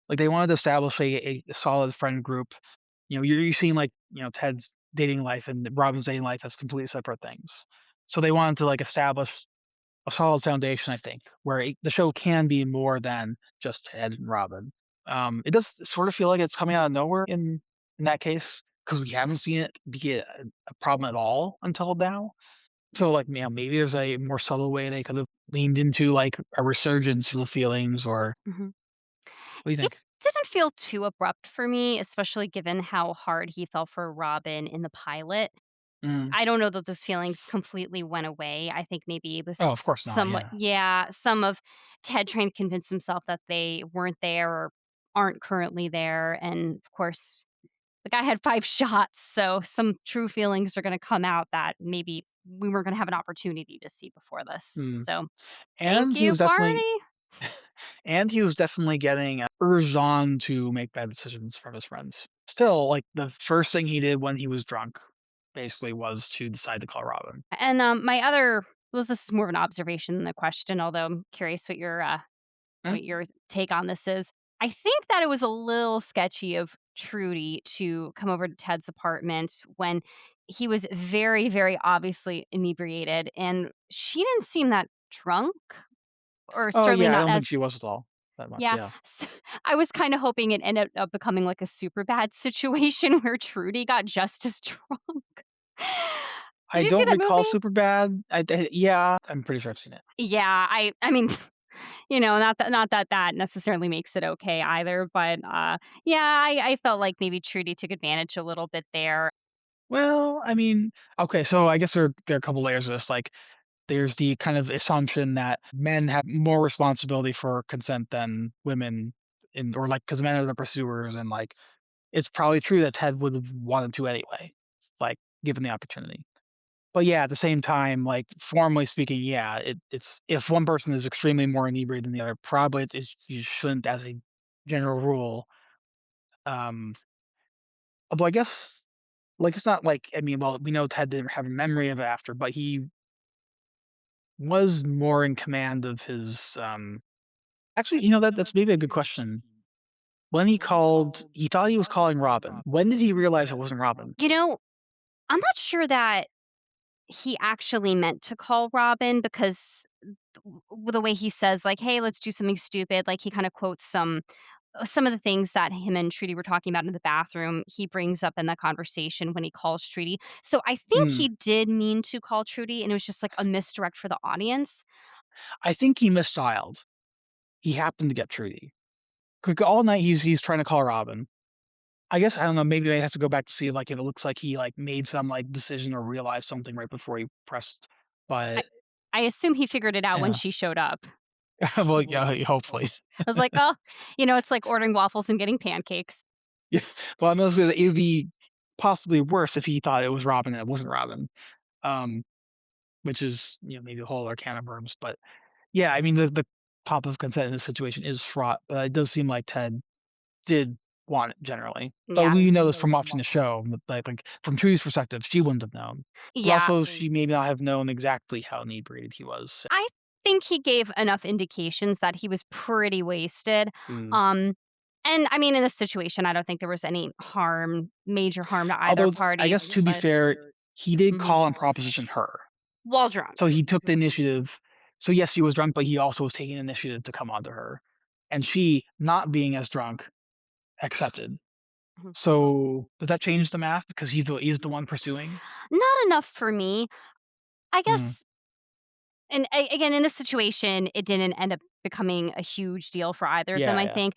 Like they wanted to establish a solid friend group. You're seeing like, Ted's dating life and Robin's dating life as completely separate things. So they wanted to like establish a solid foundation, I think, where the show can be more than just Ted and Robin. It does sort of feel like it's coming out of nowhere in that case because we haven't seen it be a problem at all until now. So like, maybe there's a more subtle way they could have leaned into like a resurgence of the feelings, or Mhm. what do you It think? didn't feel too abrupt for me, especially given how hard he fell for Robin in the pilot. Mm. I don't know that those feelings completely went away. I think maybe it Oh, was of course not. somewhat, Yeah. yeah, some of Ted trying to convince himself that they weren't there or aren't currently there. And of course, the guy had 5 shots, so some true feelings are gonna come out that maybe we weren't gonna have an opportunity to see before this. Mm. So, thank And he you, was definitely Barney. And he was definitely getting urged on to make bad decisions from his friends. Still, like, the first thing he did when he was drunk, basically, was to decide to call Robin. And, my other well, this is more of an observation than a question, although I'm curious Mm. what your take on this is. I think that it was a little sketchy of Trudy to come over to Ted's apartment when he was very, very obviously inebriated, and she didn't seem that drunk, or Oh, certainly yeah, I not don't think as she was at all that much, yeah. yeah. I was kinda hoping it ended up becoming like a super bad situation where Trudy got just as drunk. Did I you see don't that recall movie? Superbad. Yeah, I'm pretty sure I've seen it. Yeah, I mean, not that necessarily makes it okay either, but, yeah, I felt like maybe Trudy took advantage a little bit there. Well, I mean, okay, so I guess there are a couple layers of this, like, there's the kind of assumption that men have more responsibility for consent than women or, like, because men are the pursuers and, like, it's probably true that Ted would have wanted to anyway, like, given the opportunity. But yeah, at the same time, like, formally speaking, yeah, it's if one person is extremely more inebriated than the other, probably you shouldn't as a general rule. Um, although I guess, like, it's not like, I mean, well, we know Ted didn't have a memory of it after, but he was more in command of his. Actually, that's maybe a good question. When he thought he was calling Robin. When did he realize it wasn't Robin? You know, I'm not sure that he actually meant to call Robin because the way he says, like, "Hey, let's do something stupid," like, he kinda quotes some of the things that him and Trudy were talking about in the bathroom, he brings up in that conversation when he calls Trudy. So I think Mm, he did mean to call Trudy, and it was just, like, a misdirect for the audience. I think he misdialed. He happened to get Trudy. 'Cause all night he's trying to call Robin. I guess, I don't know, maybe I have to go back to see, like, if it looks like he, like, made some, like, decision or realized something right before he pressed, I but I assume he figured it out when yeah. she showed up. Well, yeah, hopefully. I was like, "Oh," it's like ordering waffles and getting pancakes. Yeah. Well, I'm gonna say that it would be possibly worse if he thought it was Robin and it wasn't Robin, um, which is, maybe a whole other can of worms, but, yeah, I mean, the top of consent in this situation is fraught, but it does seem like Ted did want it generally. But Yeah. we know this from watching the show, like, from Trudy's perspective, she wouldn't have known. But Yeah. also, she may not have known exactly how inebriated he was. I think he gave enough indications that he was pretty wasted. Mm. Um, and I mean, in this situation, I don't think there was any major harm to either Although, I party, guess to be but fair, he did mhm. call and proposition her. While drunk. So he took the initiative. So yes, she was drunk, but he also was taking initiative to come onto her. And she, not being as drunk, accepted. Mhm. So does that change the math because he's the one pursuing? Not enough for me. I Mm. guess, and again, in this situation, it didn't end up becoming a huge deal for either of them. Yeah, I yeah. think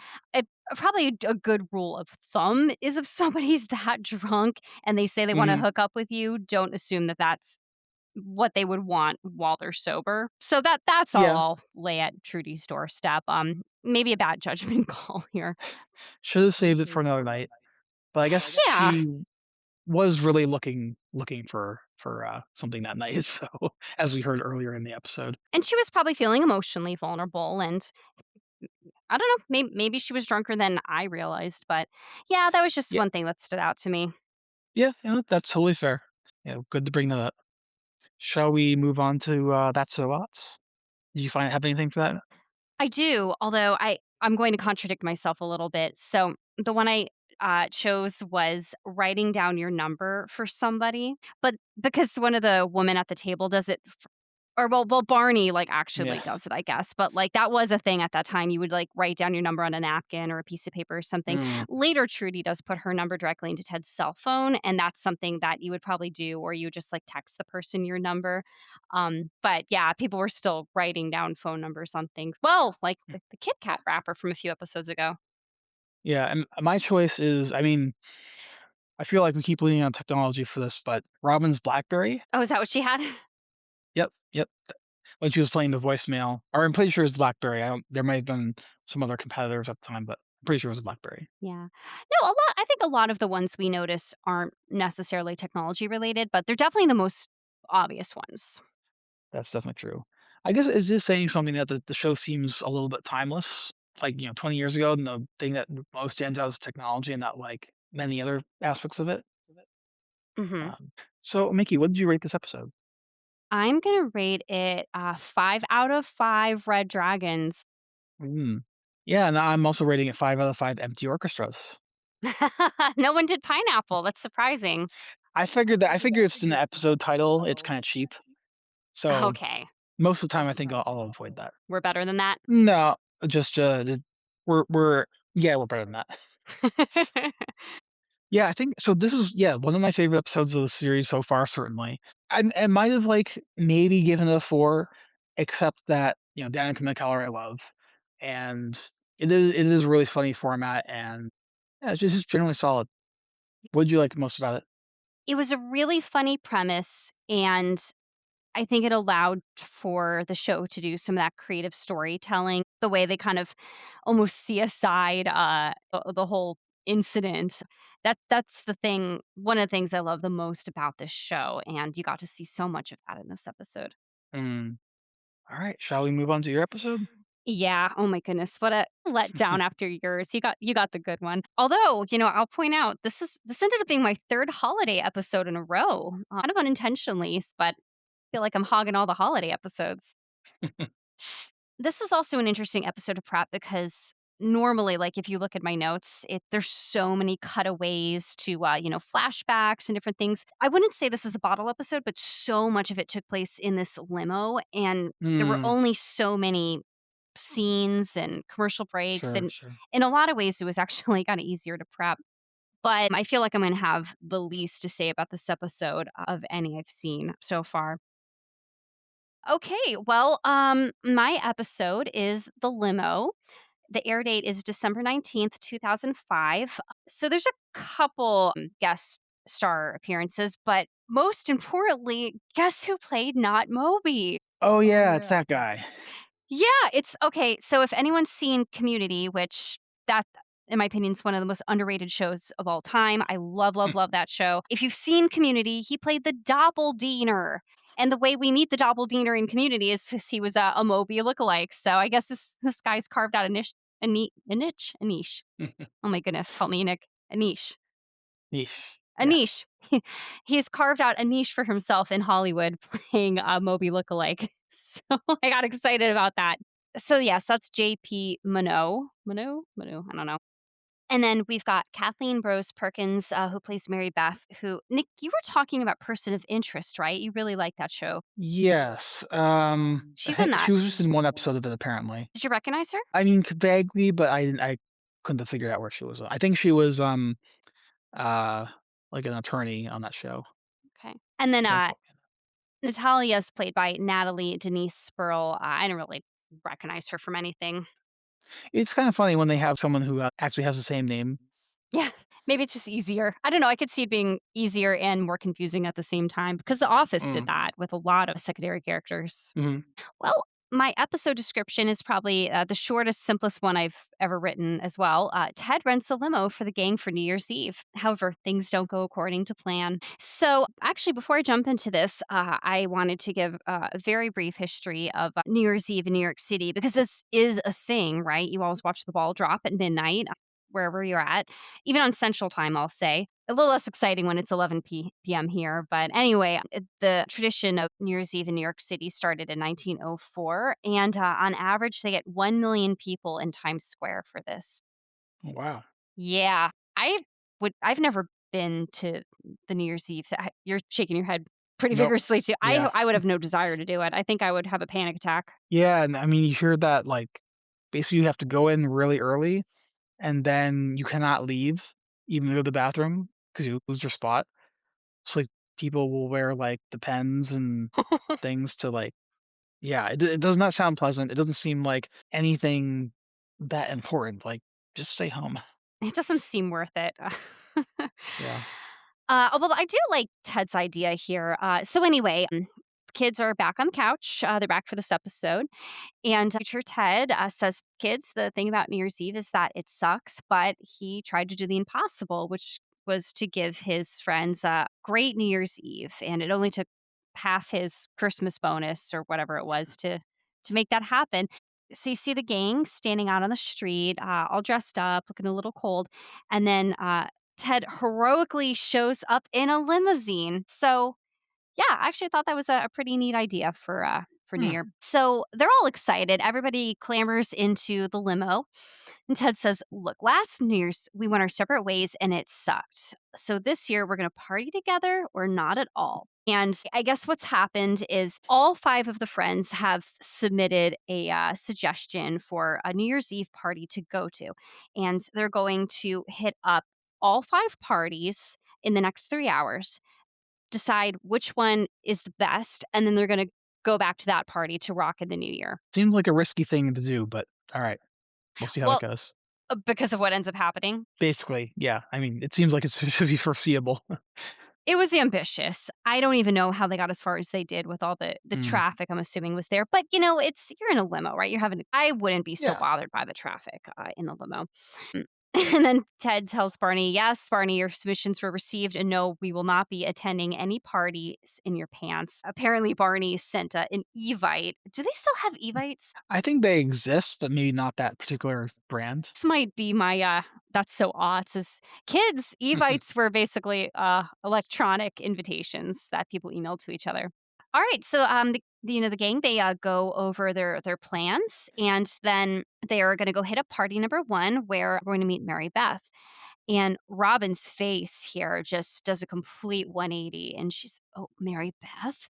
probably a good rule of thumb is if somebody's that drunk and they say they want to Mhm. hook up with you, don't assume that that's what they would want while they're sober. So that's all Yeah. I'll lay at Trudy's doorstep. Maybe a bad judgment call here. Should have saved it for another night. But I guess Yeah, she was really looking for something that night, so as we heard earlier in the episode. and she was probably feeling emotionally vulnerable, and I don't know, maybe she was drunker than I realized, but yeah, that was just Yeah, one thing that stood out to me. yeah, that's totally fair. Yeah, good to bring that up. Shall we move on to, That's So Lots? Did you have anything for that? I do, although I'm going to contradict myself a little bit. So the one I chose was writing down your number for somebody, but because one of the women at the table does it, or well, Barney like actually Yeah. does it, I guess. But like that was a thing at that time. You would like write down your number on a napkin or a piece of paper or something. Mm, Later, Trudy does put her number directly into Ted's cell phone, and that's something that you would probably do, or you just like text the person your number. But yeah, people were still writing down phone numbers on things. Well, like the Kit Kat wrapper from a few episodes ago. yeah, and my choice is, I mean, I feel like we keep leaning on technology for this, but Robin's BlackBerry? Oh, is that what she had? Yep, yep. When she was playing the voicemail, or I'm pretty sure it's BlackBerry. I don't there might have been some other competitors at the time, but I'm pretty sure it was a BlackBerry. Yeah. No, a lot I think a lot of the ones we notice aren't necessarily technology related, but they're definitely the most obvious ones. That's definitely true. I guess it's just saying something that the show seems a little bit timeless. Like, 20 years ago, and the thing that most stands out is technology and not, like, many other aspects of it. Mhm. Um, so, Mickey, what did you rate this episode? I'm gonna rate it, 5 out of 5 red dragons. Mm. Yeah, and I'm also rating it 5 out of 5 empty orchestras. No one did pineapple, that's surprising. I figured if it's in the episode title, it's kinda cheap. So, Okay, most of the time, I think I'll avoid that. we're better than that. No, just, the we're yeah, we're better than that. Yeah, I think so. This is, yeah, one of my favorite episodes of the series so far, certainly. I might have, like, maybe given it a 4, except that, Danica McKellar I love, and it is a really funny format, and yeah, it's just generally solid. What did you like most about it? It was a really funny premise, and I think it allowed for the show to do some of that creative storytelling, the way they kind of almost see aside, the whole incident. That's the thing one of the things I love the most about this show, and you got to see so much of that in this episode. Mm, alright, shall we move on to your episode? Yeah, oh my goodness, what a letdown after yours. You got the good one. Although, I'll point out this ended up being my 3rd holiday episode in a row, kind of unintentionally, but I feel like I'm hogging all the holiday episodes. This was also an interesting episode to prep because normally, like, if you look at my notes, there's so many cutaways to, flashbacks and different things. I wouldn't say this is a bottle episode, but so much of it took place in this limo, and there were Mm, only so many scenes and commercial breaks, sure, and sure. in a lot of ways, it was actually kinda easier to prep, but I feel like I'm gonna have the least to say about this episode of any I've seen so far. Okay, well, my episode is The Limo. The air date is December 19th, 2005. So there's a couple guest star appearances, but most importantly, guess who played Not Moby? Oh, yeah, it's that guy. Yeah, it's okay. So if anyone's seen Community, which that, in my opinion, is one of the most underrated shows of all time. I love, love, love that show. If you've seen Community, he played the doppelganger. And the way we meet the doppelganger in Community is 'cause he was a Moby lookalike. So I guess this guy's carved out a niche. Oh my goodness, help me, Nick. A niche. Yeesh. A Yeah. niche. He's carved out a niche for himself in Hollywood playing a Moby lookalike. So I got excited about that. So yes, that's JP Mano. Mano? I don't know. And then we've got Kathleen Rose Perkins, who plays Mary Beth, who, Nick, you were talking about Person of Interest, right? You really like that show. Yes, I She's in think that. she was just in one episode of it, apparently. Did you recognize her? I mean, vaguely, but I couldn't have figured out where she was. I think she was, uh, like an attorney on that show. Okay. And then That's all. Natalia is played by Natalie Denise Spurl. I didn't really recognize her from anything. It's kinda funny when they have someone who, actually has the same name. Yeah, maybe it's just easier. I don't know, I could see it being easier and more confusing at the same time because The Office did Mm, that with a lot of secondary characters. mhm. Well, my episode description is probably the shortest, simplest one I've ever written as well. Ted rents a limo for the gang for New Year's Eve. However, things don't go according to plan. So, actually, before I jump into this, I wanted to give a very brief history of New Year's Eve in New York City because this is a thing, right? You always watch the ball drop at midnight, wherever you're at, even on Central Time, I'll say. A little less exciting when it's 11 p.m. here. But anyway, the tradition of New Year's Eve in New York City started in 1904. And on average, they get 1 million people in Times Square for this. Wow. Yeah. I've never been to the New Year's Eve. You're shaking your head pretty Nope. vigorously too. Yeah. I would have no desire to do it. I think I would have a panic attack. Yeah, and I mean, you hear that, like, basically you have to go in really early, and then you cannot leave, even to go to the bathroom, because you lose your spot. So, like, people will wear, like, Depends and things to, like, yeah, it does not sound pleasant. It doesn't seem like anything that important, like, just stay home. It doesn't seem worth it. Yeah. Well, I do like Ted's idea here. So anyway, kids are back on the couch. They're back for this episode, and teacher Ted says, "Kids, the thing about New Year's Eve is that it sucks, but he tried to do the impossible, which was to give his friends a great New Year's Eve, and it only took half his Christmas bonus or whatever it was to make that happen." So you see the gang standing out on the street, all dressed up, looking a little cold, and then Ted heroically shows up in a limousine. So yeah, I actually thought that was a pretty neat idea for New Hmm. Year. So they're all excited. Everybody clambers into the limo, and Ted says, "Look, last New Year's we went our separate ways, and it sucked. So this year we're going to party together or not at all." And I guess what's happened is all 5 of the friends have submitted a suggestion for a New Year's Eve party to go to, and they're going to hit up all 5 parties in the next 3 hours, decide which one is the best, and then they're gonna go back to that party to rock in the new year. Seems like a risky thing to do, but alright. We'll see how that Well, goes. because of what ends up happening. Basically, yeah. I mean, it seems like it should be foreseeable. It was ambitious. I don't even know how they got as far as they did with all the Mm. traffic I'm assuming was there, but, you're in a limo, right? I wouldn't be so Yeah. bothered by the traffic, in the limo. And then Ted tells Barney, "Yes, Barney, your submissions were received, and no, we will not be attending any parties in your pants." Apparently, Barney sent an Evite. Do they still have Evites? I think they exist, but maybe not that particular brand. This might be my, that's so aughts is kids, Evites were basically, electronic invitations that people emailed to each other. Alright, so, the gang, they, go over their plans, and then they are gonna go hit up party number 1 where we're gonna meet Mary Beth, and Robin's face here just does a complete 180, and she's, "Oh, Mary Beth?"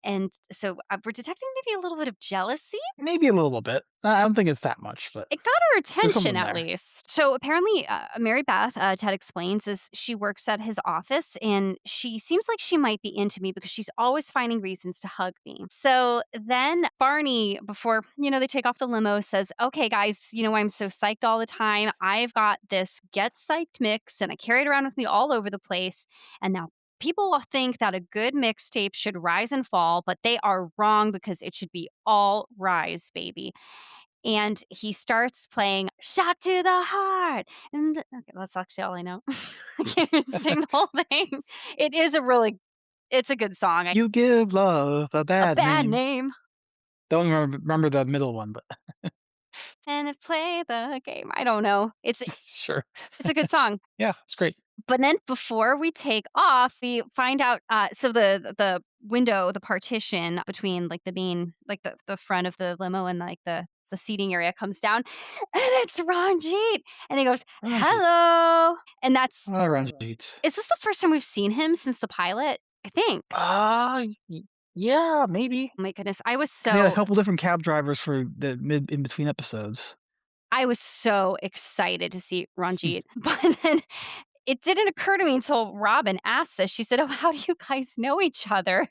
And so, we're detecting maybe a little bit of jealousy? Maybe a little bit. I don't think it's that much, but It got her there's attention something at there. least. So apparently, Mary Beth, Ted explains, is she works at his office and she seems like she might be into me because she's always finding reasons to hug me. So then Barney, before, they take off the limo, says, "Okay, guys, I'm so psyched all the time. I've got this Get Psyched mix and I carry it around with me all over the place. And now people will think that a good mixtape should rise and fall, but they are wrong because it should be all rise, baby." And he starts playing "Shot to the Heart," and okay, that's actually all I know. I can't even sing the whole thing. It is it's a good song. You give love a A bad bad name. name, Don't remember the middle one, but and they play the game. I don't know. sure. It's a good song. Yeah, it's great. But then before we take off, we find out, so the window, the partition between, like, the main like, the front of the limo and, like, the seating area comes down, and it's Ranjit, and he goes, Ranjit. "Hello," and that's Ranjit. is this the first time we've seen him since the pilot? I think. Y yeah, maybe. Oh my goodness, 'Cause they had a couple different cab drivers for the mid in between episodes. I was so excited to see Hmm. Ranjit, but then it didn't occur to me until Robin asked this. She said, "Oh, how do you guys know each other?"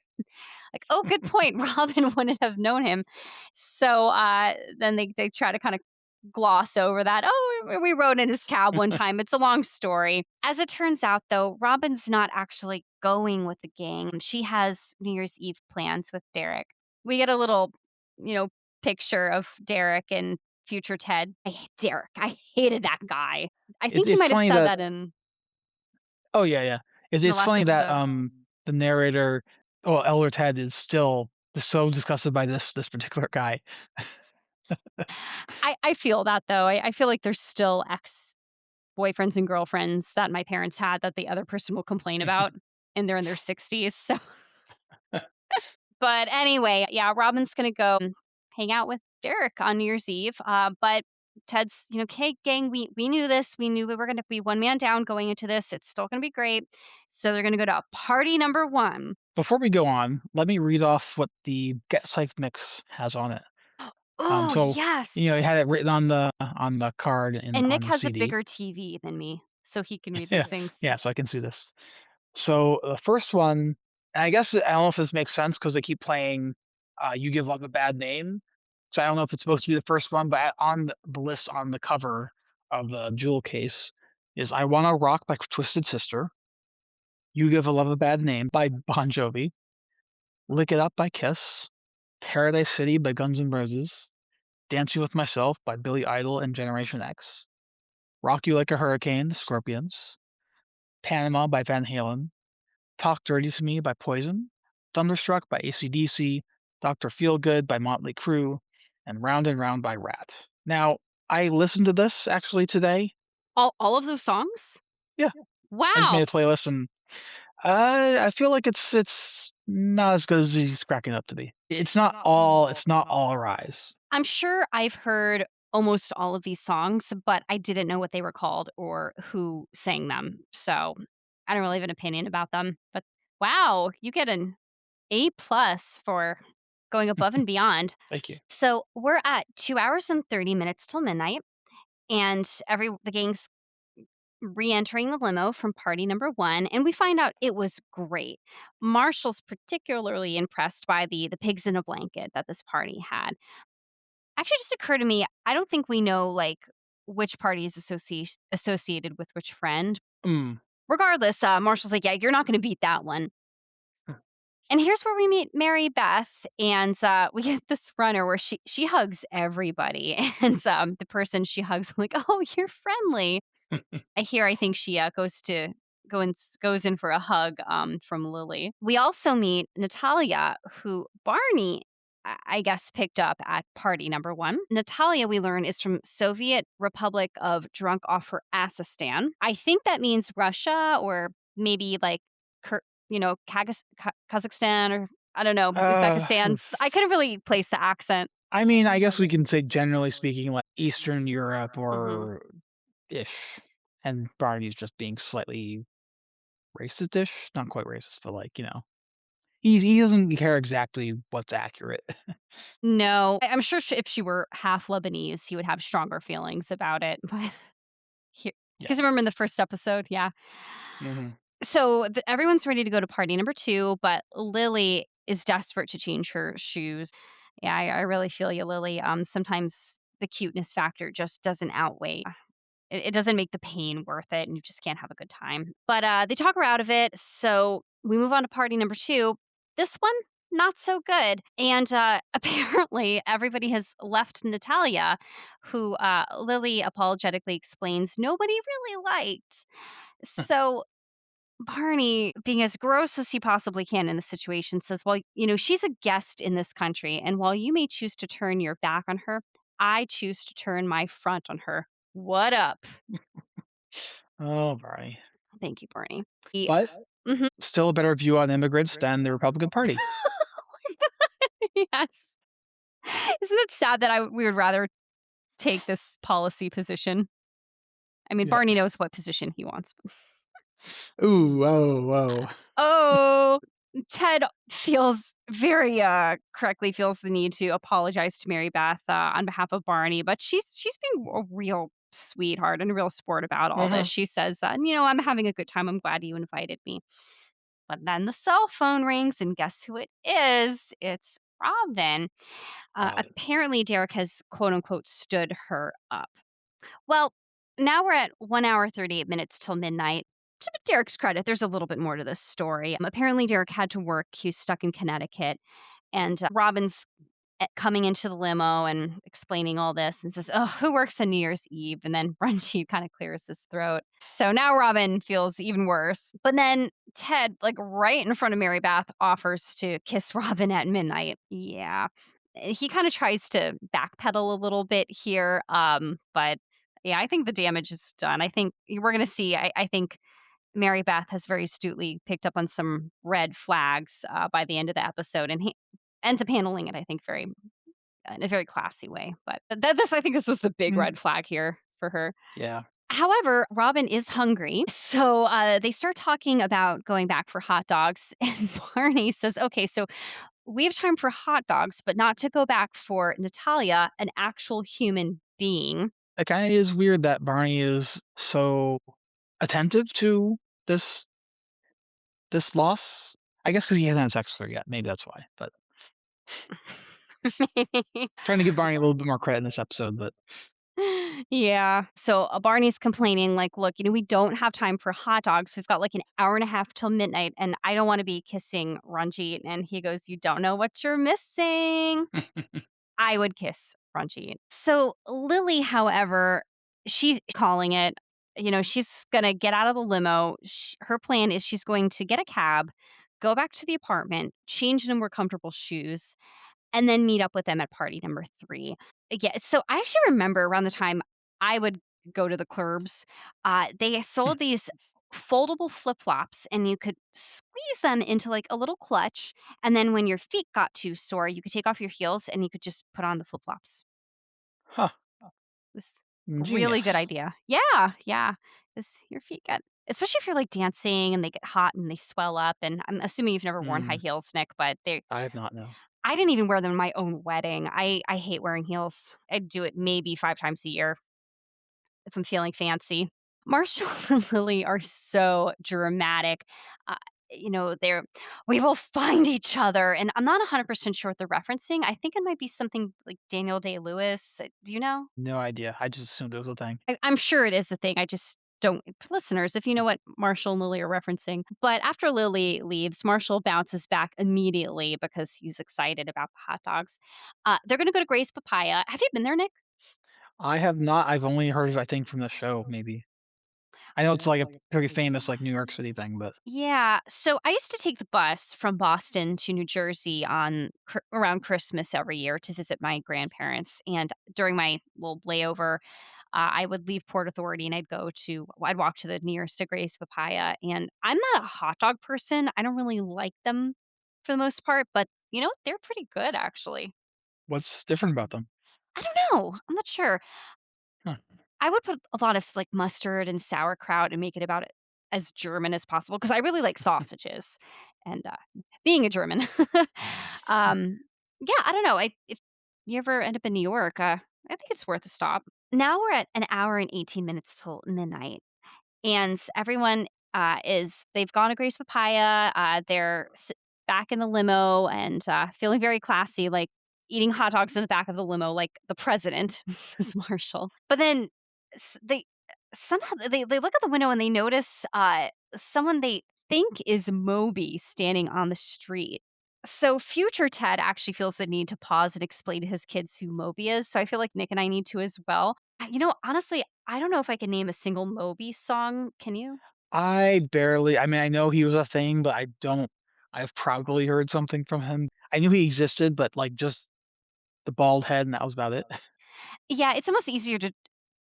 Like, "Oh, good point. Robin wouldn't have known him." So, then they try to kinda gloss over that. "Oh, we rode in his cab one time." It's a long story. As it turns out, though, Robin's not actually going with the gang. She has New Year's Eve plans with Derek. We get a little, you know, picture of Derek and future Ted. I hate Derek. I hated that guy. I It's think he it's might have funny said that that in oh, yeah, yeah. the It's last funny that, episode. the narrator well, Elder Ted is still just so disgusted by this particular guy. I feel that though. I feel like there's still ex-boyfriends and girlfriends that my parents had that the other person will complain about, and they're in their 60s, so but anyway, yeah, Robin's gonna go hang out with Derek on New Year's Eve, but Ted's, "Hey, gang, we knew this. We knew we were gonna be one man down going into this. It's still gonna be great." So they're gonna go to party number 1. Before we go on, let me read off what the Get Psyched mix has on it. Oh, So, yes, it had it written on the card and and Nick on the has a CD. bigger TV than me, so he can read these Yeah, things. yeah, so I can see this. So, the first one and I guess I don't know if this makes sense because they keep playing, "You Give Love a Bad Name." So I don't know if it's supposed to be the first one, but on the list on the cover of the jewel case is "I Wanna Rock" by Twisted Sister, "You Give a Love a Bad Name" by Bon Jovi, "Lick It Up" by Kiss, "Paradise City" by Guns N' Roses, "Dancing with Myself" by Billy Idol and Generation X, "Rock You Like a Hurricane" Scorpions, "Panama" by Van Halen, "Talk Dirty to Me" by Poison, "Thunderstruck" by AC/DC, "Doctor Feelgood" by Motley Crue, and Round" by Rat. Now, I listened to this actually today. All of those songs? Yeah, I just Wow. made a playlist and, I feel like it's not as good as he's cracking up to be. It's not all Rise. I'm sure I've heard almost all of these songs, but I didn't know what they were called or who sang them. So I don't really have an opinion about them. But wow, you get an A plus for going above and beyond. Thank you. So we're at 2 hours and 30 minutes till midnight, and the gang's re-entering the limo from party number 1, and we find out it was great. Marshall's particularly impressed by the pigs in a blanket that this party had. Actually, just occurred to me, I don't think we know, like, which party is associated with which friend. Mm. Regardless, Marshall's like, "Yeah, you're not gonna beat that one." And here's where we meet Mary Beth, and, we get this runner where she hugs everybody, and, the person she hugs, I'm like, "Oh, you're friendly." I think she goes in for a hug from Lily. We also meet Natalia, who Barney I guess picked up at party number one. Natalia, we learn, is from Soviet Republic of Drunk Off Her Assistan. I think that means Russia or maybe like Kazakhstan or I don't know, Uh, Uzbekistan. I couldn't really place the accent. I mean, I guess we can say generally speaking, like Eastern Europe hmm or ish, and Barney's just being slightly racist-ish, not quite racist, but like he doesn't care exactly what's accurate. No, I'm sure if she were half Lebanese, he would have stronger feelings about it. But Yeah. because remember in the first episode, yeah. Hmm. So everyone's ready to go to party number two, but Lily is desperate to change her shoes. Yeah, I really feel you, Lily. Sometimes the cuteness factor just doesn't outweigh. It doesn't make the pain worth it, and you just can't have a good time. But they talk her out of it, so we move on to party number two. This one, not so good. And apparently, everybody has left Natalia, who Lily apologetically explains nobody really liked. So Barney, being as gross as he possibly can in the situation, says, well, she's a guest in this country. And while you may choose to turn your back on her, I choose to turn my front on her. What up? Oh, Barney. Thank you, Barney. But Mhm. still a better view on immigrants than the Republican Party. Yes. Isn't it sad that we would rather take this policy position? I mean, Yeah. Barney knows what position he wants. Ooh, whoa, whoa. Oh, Ted feels very correctly feels the need to apologize to Mary Beth on behalf of Barney, but she's being a real sweetheart and a real sport about all this. Mhm. She says, I'm having a good time. I'm glad you invited me. But then the cell phone rings, and guess who it is? It's Robin. Robin. Apparently, Derek has quote unquote stood her up. Well, now we're at 1 hour, 38 minutes till midnight. To Derek's credit, there's a little bit more to this story. Apparently, Derek had to work. He's stuck in Connecticut. And Robin's coming into the limo and explaining all this and says, oh, who works on New Year's Eve? And then Brunchy kind of clears his throat. So now Robin feels even worse. But then Ted, like right in front of Mary Beth, offers to kiss Robin at midnight. Yeah. He kind of tries to backpedal a little bit here. But yeah, I think the damage is done. I think we're going to see. I think Mary Beth has very astutely picked up on some red flags by the end of the episode, and he ends up handling it, I think, very in a very classy way. But this, I think, this was the big Mm. red flag here for her. Yeah. However, Robin is hungry, so they start talking about going back for hot dogs, and Barney says, "Okay, so we have time for hot dogs, but not to go back for Natalia, an actual human being." It kinda is weird that Barney is so attentive to this this loss. I guess because he hasn't had sex with her yet, maybe that's why, but Maybe. trying to give Barney a little bit more credit in this episode, but Yeah. So Barney's complaining, like, look, we don't have time for hot dogs. We've got like an hour and a half till midnight, and I don't want to be kissing Ranjit. And he goes, you don't know what you're missing. I would kiss Ranjit. So Lily, however, she's calling it. She's going to get out of the limo. Her plan is she's going to get a cab, go back to the apartment, change into more comfortable shoes, and then meet up with them at party number 3. Yeah, so I actually remember around the time I would go to the clubs, they sold these foldable flip-flops, and you could squeeze them into, like, a little clutch, and then when your feet got too sore, you could take off your heels, and you could just put on the flip-flops. huh, It was a really good ingenious. idea. Yeah, yeah, 'cause your feet get especially if you're, like, dancing and they get hot and they swell up, and I'm assuming you've never worn high Mm, heels, Nick, but they I have not, no. I didn't even wear them in my own wedding. I hate wearing heels. I do it maybe 5 times a year if I'm feeling fancy. Marshall and Lily are so dramatic. Uh, they're "We will find each other," and I'm not 100% sure what they're referencing. I think it might be something like Daniel Day-Lewis. Do you know? No idea, I just assumed it was a thing. I'm sure it is a thing. I just don't listeners, if you know what Marshall and Lily are referencing. But after Lily leaves, Marshall bounces back immediately because he's excited about the hot dogs. They're gonna go to Gray's Papaya. Have you been there, Nick? I have not, I've only heard of, I think, from the show, maybe. I know it's like a pretty famous like New York City thing, but Yeah. So I used to take the bus from Boston to New Jersey on around Christmas every year to visit my grandparents. And during my little layover, I would leave Port Authority and I'd walk to the nearest to Grace Papaya. And I'm not a hot dog person. I don't really like them for the most part, but they're pretty good actually. what's different about them? I don't know. I'm not sure. Huh. I would put a lot of, like, mustard and sauerkraut and make it about as German as possible because I really like sausages, and, being a German. Um, yeah, I don't know, if you ever end up in New York, I think it's worth a stop. Now we're at an hour and 18 minutes till midnight, and everyone, they've gone to Grace Papaya, they're back in the limo and, feeling very classy, like, eating hot dogs in the back of the limo like the president, Mrs. Marshall. But then they somehow they look out the window and they notice, someone they think is Moby standing on the street. So future Ted actually feels the need to pause and explain to his kids who Moby is, so I feel like Nick and I need to as well. Honestly, I don't know if I can name a single Moby song. Can you? I mean, I know he was a thing, but I don't I've probably heard something from him. I knew he existed, but, like, just the bald head, and that was about it. Yeah, it's almost easier to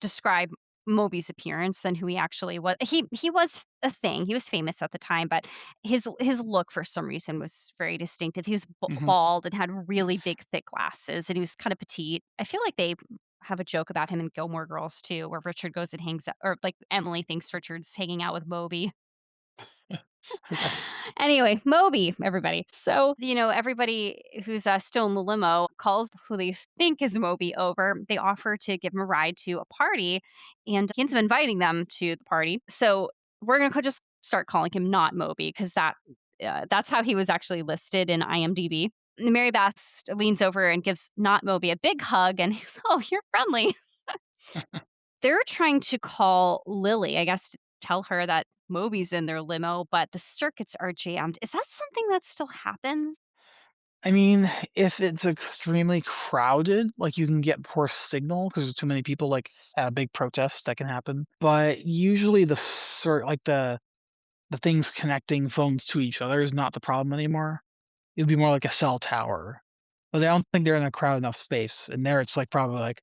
describe Moby's appearance than who he actually was. He was a thing. He was famous at the time, but his look for some reason was very distinctive. He was Mhm. bald and had really big, thick glasses, and he was kind of petite. I feel like they have a joke about him in Gilmore Girls too, where Richard goes and hangs out, or like Emily thinks Richard's hanging out with Moby. Okay. Anyway, Moby, everybody. So, everybody who's still in the limo calls who they think is Moby over. They offer to give him a ride to a party, and he ends up inviting them to the party. So, we're going to just start calling him not Moby because that's how he was actually listed in IMDb. Mary Beth leans over and gives not Moby a big hug, and he's, "Oh, you're friendly." They're trying to call Lily, I guess, to tell her that Moby's in their limo, but the circuits are jammed. Is that something that still happens? I mean, if it's extremely crowded, like, you can get poor signal because there's too many people, like, at a big protest that can happen, but usually the things connecting phones to each other is not the problem anymore. It'd be more like a cell tower, but I don't think they're in a crowded enough space, and there it's, like, probably, like,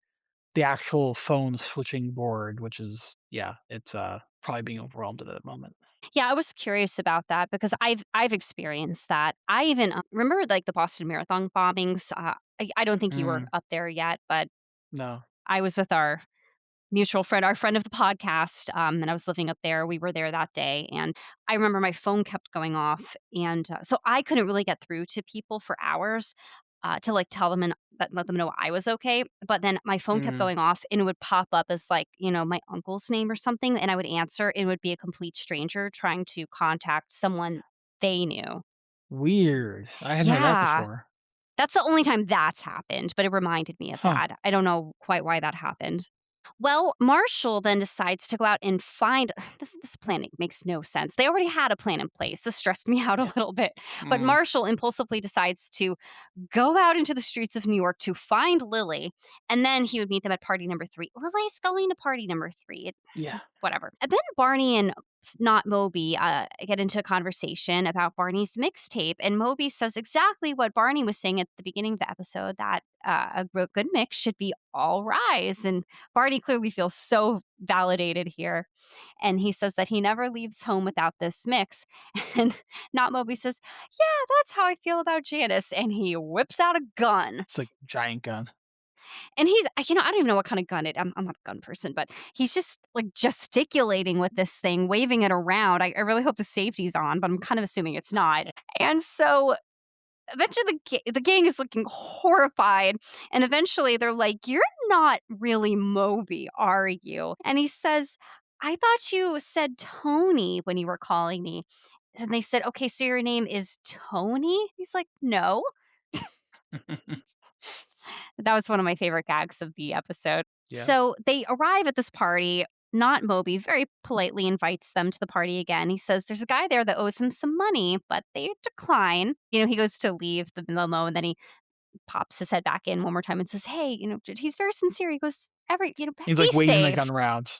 the actual phone switching board, which is yeah, it's, probably being overwhelmed at that moment. Yeah, I was curious about that because I've experienced that. I even remember like the Boston Marathon bombings. I don't think you were Mm, up there yet, but no. I was with our mutual friend, our friend of the podcast, and I was living up there. We were there that day, and I remember my phone kept going off, and so I couldn't really get through to people for hours to like tell them and let them know I was okay. But then my phone kept Mm, going off, and it would pop up as like my uncle's name or something, and I would answer, and it would be a complete stranger trying to contact someone they knew. weird. I hadn't heard that Yeah, before. that's the only time that's happened, but it reminded me of Huh. that. I don't know quite why that happened. Well, Marshall then decides to go out and find this plan makes no sense. They already had a plan in place. This stressed me out a little bit. But Mm, Marshall impulsively decides to go out into the streets of New York to find Lily, and then he would meet them at party number 3. Lily's going to party number 3. yeah. Whatever. And then Barney and not Moby get into a conversation about Barney's mixtape, and Moby says exactly what Barney was saying at the beginning of the episode that a good mix should be all rise. And Barney clearly feels so validated here, and he says that he never leaves home without this mix. And not Moby says, "Yeah, that's how I feel about Janice," and he whips out a gun. It's like giant gun. And I don't even know what kind of gun I'm not a gun person, but he's just, like, gesticulating with this thing, waving it around. I really hope the safety's on, but I'm kind of assuming it's not. And so, eventually, the gang is looking horrified, and eventually they're like, "You're not really Moby, are you?" And he says, "I thought you said Tony when you were calling me." And they said, "Okay, so your name is Tony?" He's like, "No." That was one of my favorite gags of the episode. Yeah. So they arrive at this party. Not Moby very politely invites them to the party again. He says there's a guy there that owes him some money, but they decline. He goes to leave the limo and then he pops his head back in one more time and says, "Hey," he's very sincere. He goes, He's be like waving the safe. gun around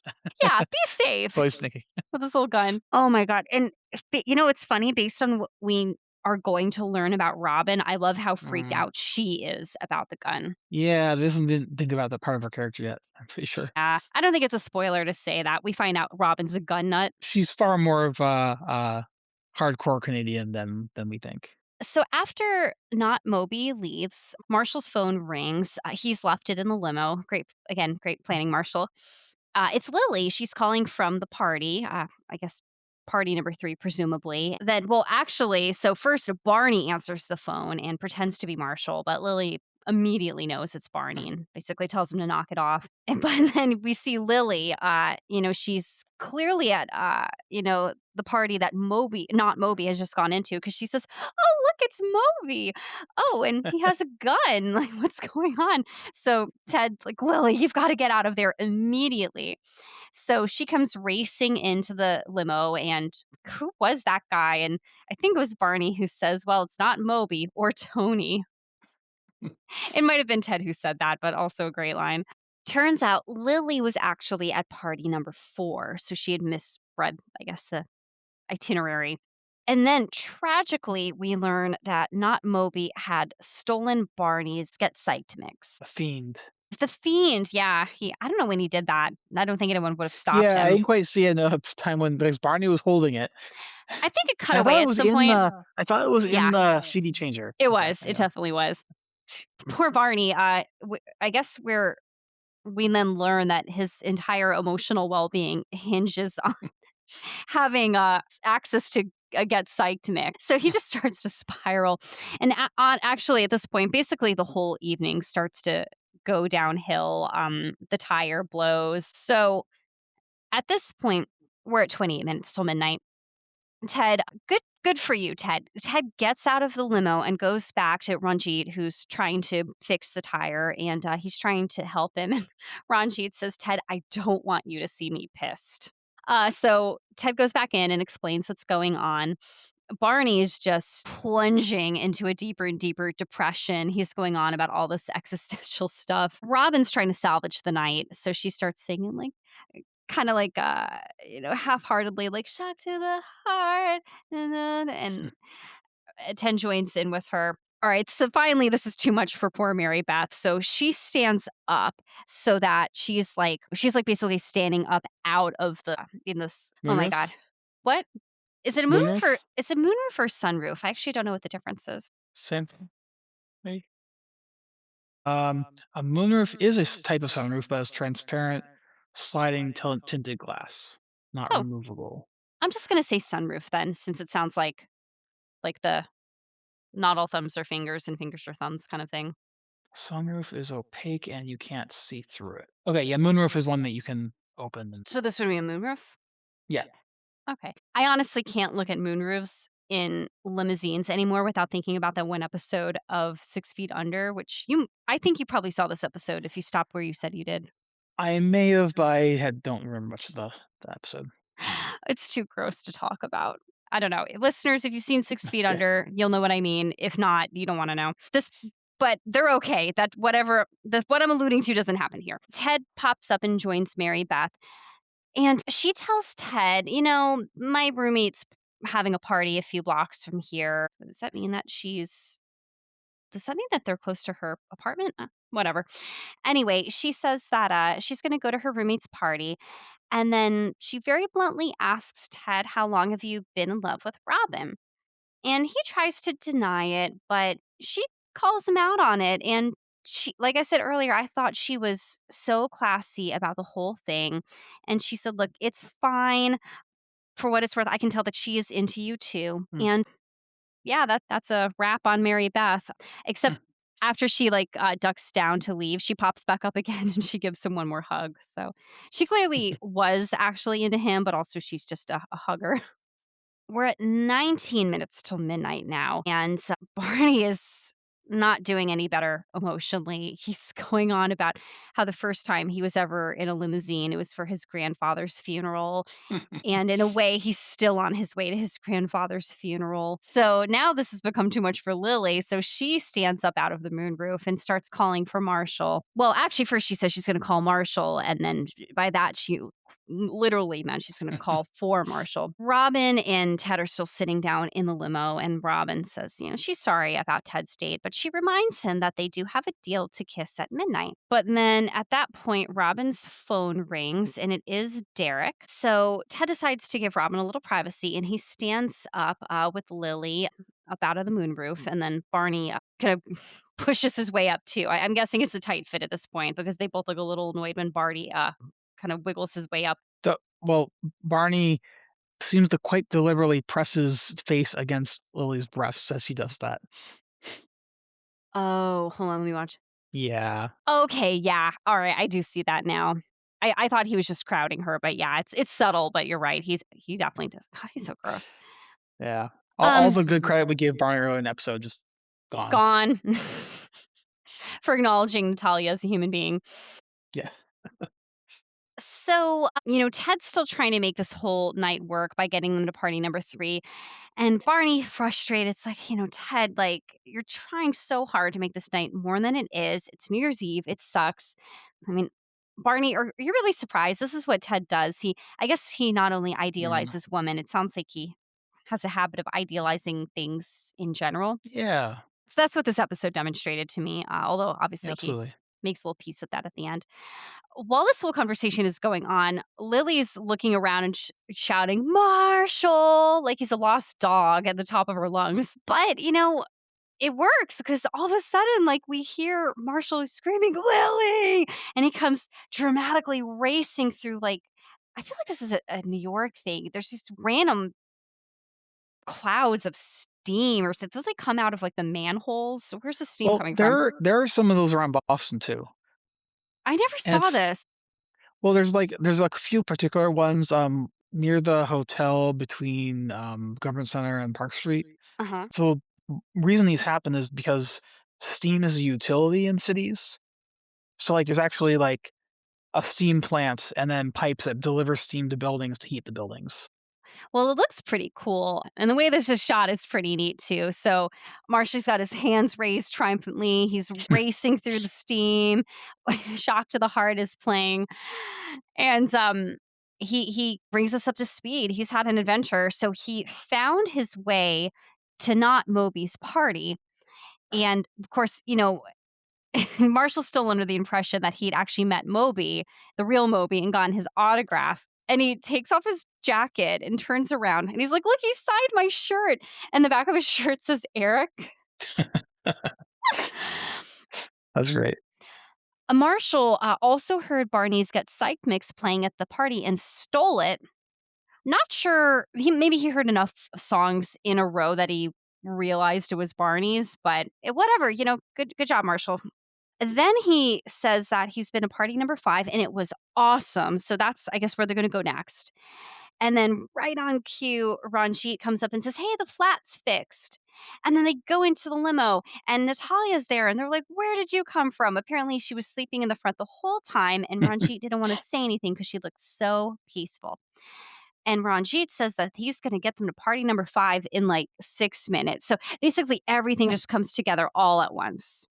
Yeah, be safe while he's sneaking. with this little gun. Oh my god, and it's funny based on what we are going to learn about Robin, I love how freaked Mm. out she is about the gun. Yeah, this one didn't think about that part of her character yet, I'm pretty sure. Yeah, I don't think it's a spoiler to say that. We find out Robin's a gun nut. She's far more of a hardcore Canadian than we think. So after not Moby leaves, Marshall's phone rings. He's left it in the limo. Great planning, Marshall. It's Lily. She's calling from the party. I guess party number 3, presumably. Then, well, actually, so first Barney answers the phone and pretends to be Marshall, but Lily immediately knows it's Barney and basically tells him to knock it off. And but then we see Lily. She's clearly at the party that not Moby, has just gone into because she says, "Oh, look, it's Moby. Oh, and he has a gun. Like, what's going on?" So Ted's like, "Lily, you've got to get out of there immediately." So she comes racing into the limo, and who was that guy? And I think it was Barney who says, "Well, it's not Moby or Tony." It might have been Ted who said that, but also a great line. Turns out Lily was actually at party number 4, so she had misread, I guess, the itinerary. And then tragically, we learn that not Moby had stolen Barney's Get Psyched mix. A fiend. The fiend, yeah, I don't know when he did that. I don't think anyone would have stopped Yeah, I him. didn't quite see enough time when because Barney was holding it. I think it cut I thought away it at was some in point. I thought it was in Yeah, the CD changer. it Okay, was. It yeah. definitely was. Poor Barney. I guess we then learn that his entire emotional well-being hinges on having access to a Get Psyched mix. So he just starts to spiral, and actually at this point, basically the whole evening starts to go downhill. The tire blows. So at this point, we're at 28 minutes till midnight. Ted, good for you, Ted. Ted gets out of the limo and goes back to Ranjit, who's trying to fix the tire, and he's trying to help him. And Ranjit says, "Ted, I don't want you to see me pissed." So Ted goes back in and explains what's going on. Barney is just plunging into a deeper and deeper depression. He's going on about all this existential stuff. Robin's trying to salvage the night, so she starts singing like kind of like half-heartedly, like "Shock to the Heart," and Ted joins in with her. All right, so finally this is too much for poor Mary Beth. So she stands up so that she's like basically standing up out of the in this. Oh my god. Moonroof? What? Is it a moonroof or Moonroof? it's a moonroof or sunroof? I actually don't know what the difference is. Same thing, maybe? A moonroof is a type of sunroof, but it's transparent, sliding tinted glass, not Oh, removable. I'm just gonna say sunroof then, since it sounds like the not all thumbs are fingers and fingers are thumbs kind of thing. Sunroof is opaque and you can't see through it. Okay, yeah, moonroof is one that you can open and So this would be a moonroof? yeah. Okay. I honestly can't look at moonroofs in limousines anymore without thinking about that one episode of 6 Feet Under, which I think you probably saw this episode if you stopped where you said you did. I may have, but I don't remember much of the episode. It's too gross to talk about. I don't know. Listeners, if you've seen 6 Feet Okay. Under, you'll know what I mean. If not, you don't want to know. But they're okay. That whatever what I'm alluding to doesn't happen here. Ted pops up and joins Mary Beth, and she tells Ted, my roommate's having a party a few blocks from here. So does that mean that they're close to her apartment? Whatever. Anyway, she says that she's going to go to her roommate's party. And then she very bluntly asks Ted, "How long have you been in love with Robin?" And he tries to deny it, but she calls him out on it. And like I said earlier, I thought she was so classy about the whole thing. And she said, "Look, it's fine. For what it's worth, I can tell that she is into you too." Hmm, And yeah, that's a wrap on Mary Beth. Except hmm. after she ducks down to leave, she pops back up again and she gives him one more hug. So she clearly was actually into him, but also she's just a hugger. We're at 19 minutes till midnight now, and Barney is not doing any better emotionally. He's going on about how the first time he was ever in a limousine, it was for his grandfather's funeral. And in a way, he's still on his way to his grandfather's funeral. So now this has become too much for Lily. So she stands up out of the moonroof and starts calling for Marshall. Well, actually, first she says she's going to call Marshall. And then by that, she literally meant she's going to call for Marshall. Robin and Ted are still sitting down in the limo. And Robin says, she's sorry about Ted's date, but she reminds him that they do have a deal to kiss at midnight. But then at that point, Robin's phone rings and it is Derek. So Ted decides to give Robin a little privacy and he stands up with Lily up out of the moonroof. And then Barney kind of pushes his way up too. I'm guessing it's a tight fit at this point because they both look a little annoyed when Barney kind of wiggles his way up. Well, Barney seems to quite deliberately press his face against Lily's breast as he does that. Oh, hold on, let me watch. Yeah. Okay, yeah. All right, I do see that now. I thought he was just crowding her, but yeah, it's subtle, but you're right. He definitely does. God, he's so gross. Yeah. All Um, the good credit we gave Barney earlier in the episode just gone. gone for acknowledging Natalia as a human being. Yeah. So, Ted's still trying to make this whole night work by getting them to party number 3. And Barney, frustrated, it's like, Ted, like, you're trying so hard to make this night more than it is. It's New Year's Eve. It sucks. I mean, Barney, are you really surprised? This is what Ted does. I guess he not only Mm. idealizes women, it sounds like he has a habit of idealizing things in general. Yeah. So that's what this episode demonstrated to me, although Yeah, obviously he absolutely. makes a little peace with that at the end. While this whole conversation is going on, Lily's looking around and shouting, Marshall, like he's a lost dog at the top of her lungs. But, it works because all of a sudden, like, we hear Marshall screaming, Lily! And he comes dramatically racing through, like, I feel like this is a New York thing. There's just random clouds of steam or something. Those they come out of like the manholes. Where's the steam Well, coming from? there are some of those around Boston too. I never And saw it's this. well, there's like a few particular ones near the hotel between Government Center and Park Street. Uh huh. So reason these happen is because steam is a utility in cities. So like there's actually like a steam plant and then pipes that deliver steam to buildings to heat the buildings. Well, it looks pretty cool. And the way this is shot is pretty neat too. So Marshall's got his hands raised triumphantly. He's racing through the steam. Shock to the Heart is playing. And he brings us up to speed. He's had an adventure. So he found his way to not Moby's party. And of course, Marshall's still under the impression that he'd actually met Moby, the real Moby, and gotten his autograph. And he takes off his jacket and turns around and he's like, look, he signed my shirt. And the back of his shirt says Eric. That's great. Marshall also heard Barney's Get Psyched mix playing at the party and stole it. Not sure, maybe he heard enough songs in a row that he realized it was Barney's, but whatever, good job, Marshall. Then he says that he's been to party number 5 and it was awesome. So that's, I guess, where they're going to go next. And then right on cue, Ranjit comes up and says, hey, the flat's fixed. And then they go into the limo and Natalia's there and they're like, where did you come from? Apparently she was sleeping in the front the whole time and Ranjit didn't want to say anything because she looked so peaceful. And Ranjit says that he's going to get them to party number 5 in like 6 minutes. So basically everything just comes together all at once.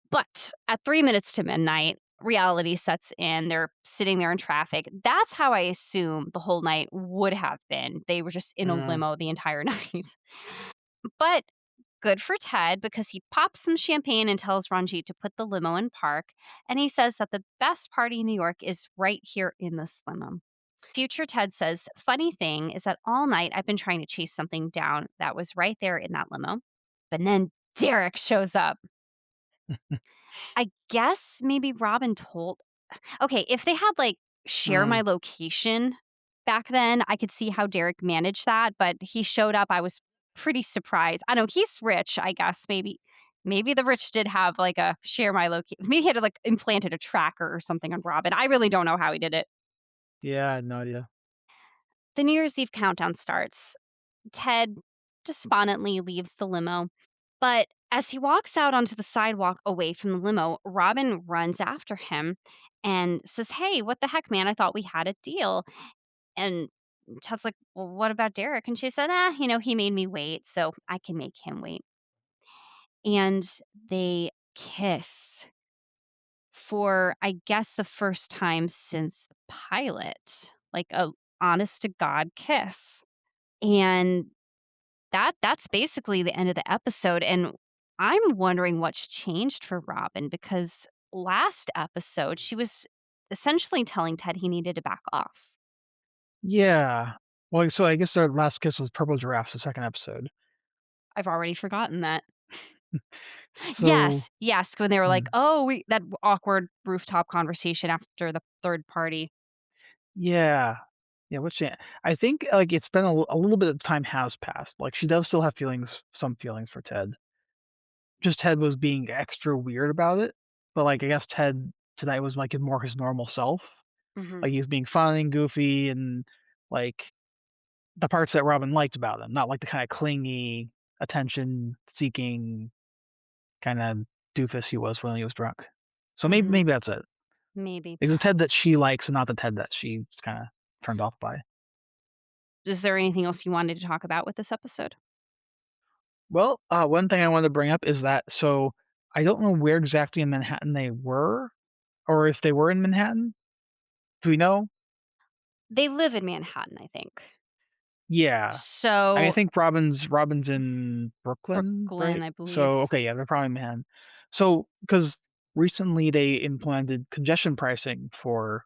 But at 3 minutes to midnight, reality sets in. They're sitting there in traffic. That's how I assume the whole night would have been. They were just in a Mm, limo the entire night. But good for Ted because he pops some champagne and tells Ranjit to put the limo in park. And he says that the best party in New York is right here in this limo. Future Ted says, funny thing is that all night I've been trying to chase something down that was right there in that limo. But then Derek shows up. I guess maybe Robin told okay, if they had, like, share my mm. location back then, I could see how Derek managed that, but he showed up, I was pretty surprised. I know he's rich, I guess, maybe the rich did have, like, a share my location. Maybe he had, like, implanted a tracker or something on Robin. I really don't know how he did it. Yeah, I had no idea. The New Year's Eve countdown starts. Ted despondently leaves the limo, but As he walks out onto the sidewalk away from the limo, Robin runs after him and says, "Hey, what the heck, man? I thought we had a deal." And Ted's like, "Well, what about Derek?" And she said, he made me wait, so I can make him wait. And they kiss for, I guess, the first time since the pilot, like a honest to God kiss. And that's basically the end of the episode. And I'm wondering what's changed for Robin because last episode she was essentially telling Ted he needed to back off. Yeah. Well, so I guess our last kiss was Purple Giraffes, the second episode. I've already forgotten that. So, Yes, yes, when they were like, mm, "Oh, we," that awkward rooftop conversation after the third party. yeah. Yeah, I think, like, it's been a little bit of time has passed. Like, she does still have some feelings for Ted. Just Ted was being extra weird about it, but, like, I guess Ted tonight was, like, more his normal self. Mhm, Like, he was being fun and goofy and, like, the parts that Robin liked about him, not, like, the kinda clingy, attention-seeking kinda doofus he was when he was drunk. So mhm, maybe that's it. maybe. It's the Ted that she likes and not the Ted that she's kinda turned off by. Is there anything else you wanted to talk about with this episode? Well, one thing I wanted to bring up is that I don't know where exactly in Manhattan they were, or if they were in Manhattan. Do we know? They live in Manhattan, I think. Yeah. I So think Robin's in Brooklyn, Brooklyn, right? I believe. So, okay, yeah, they're probably in Manhattan. So, because recently they implemented congestion pricing for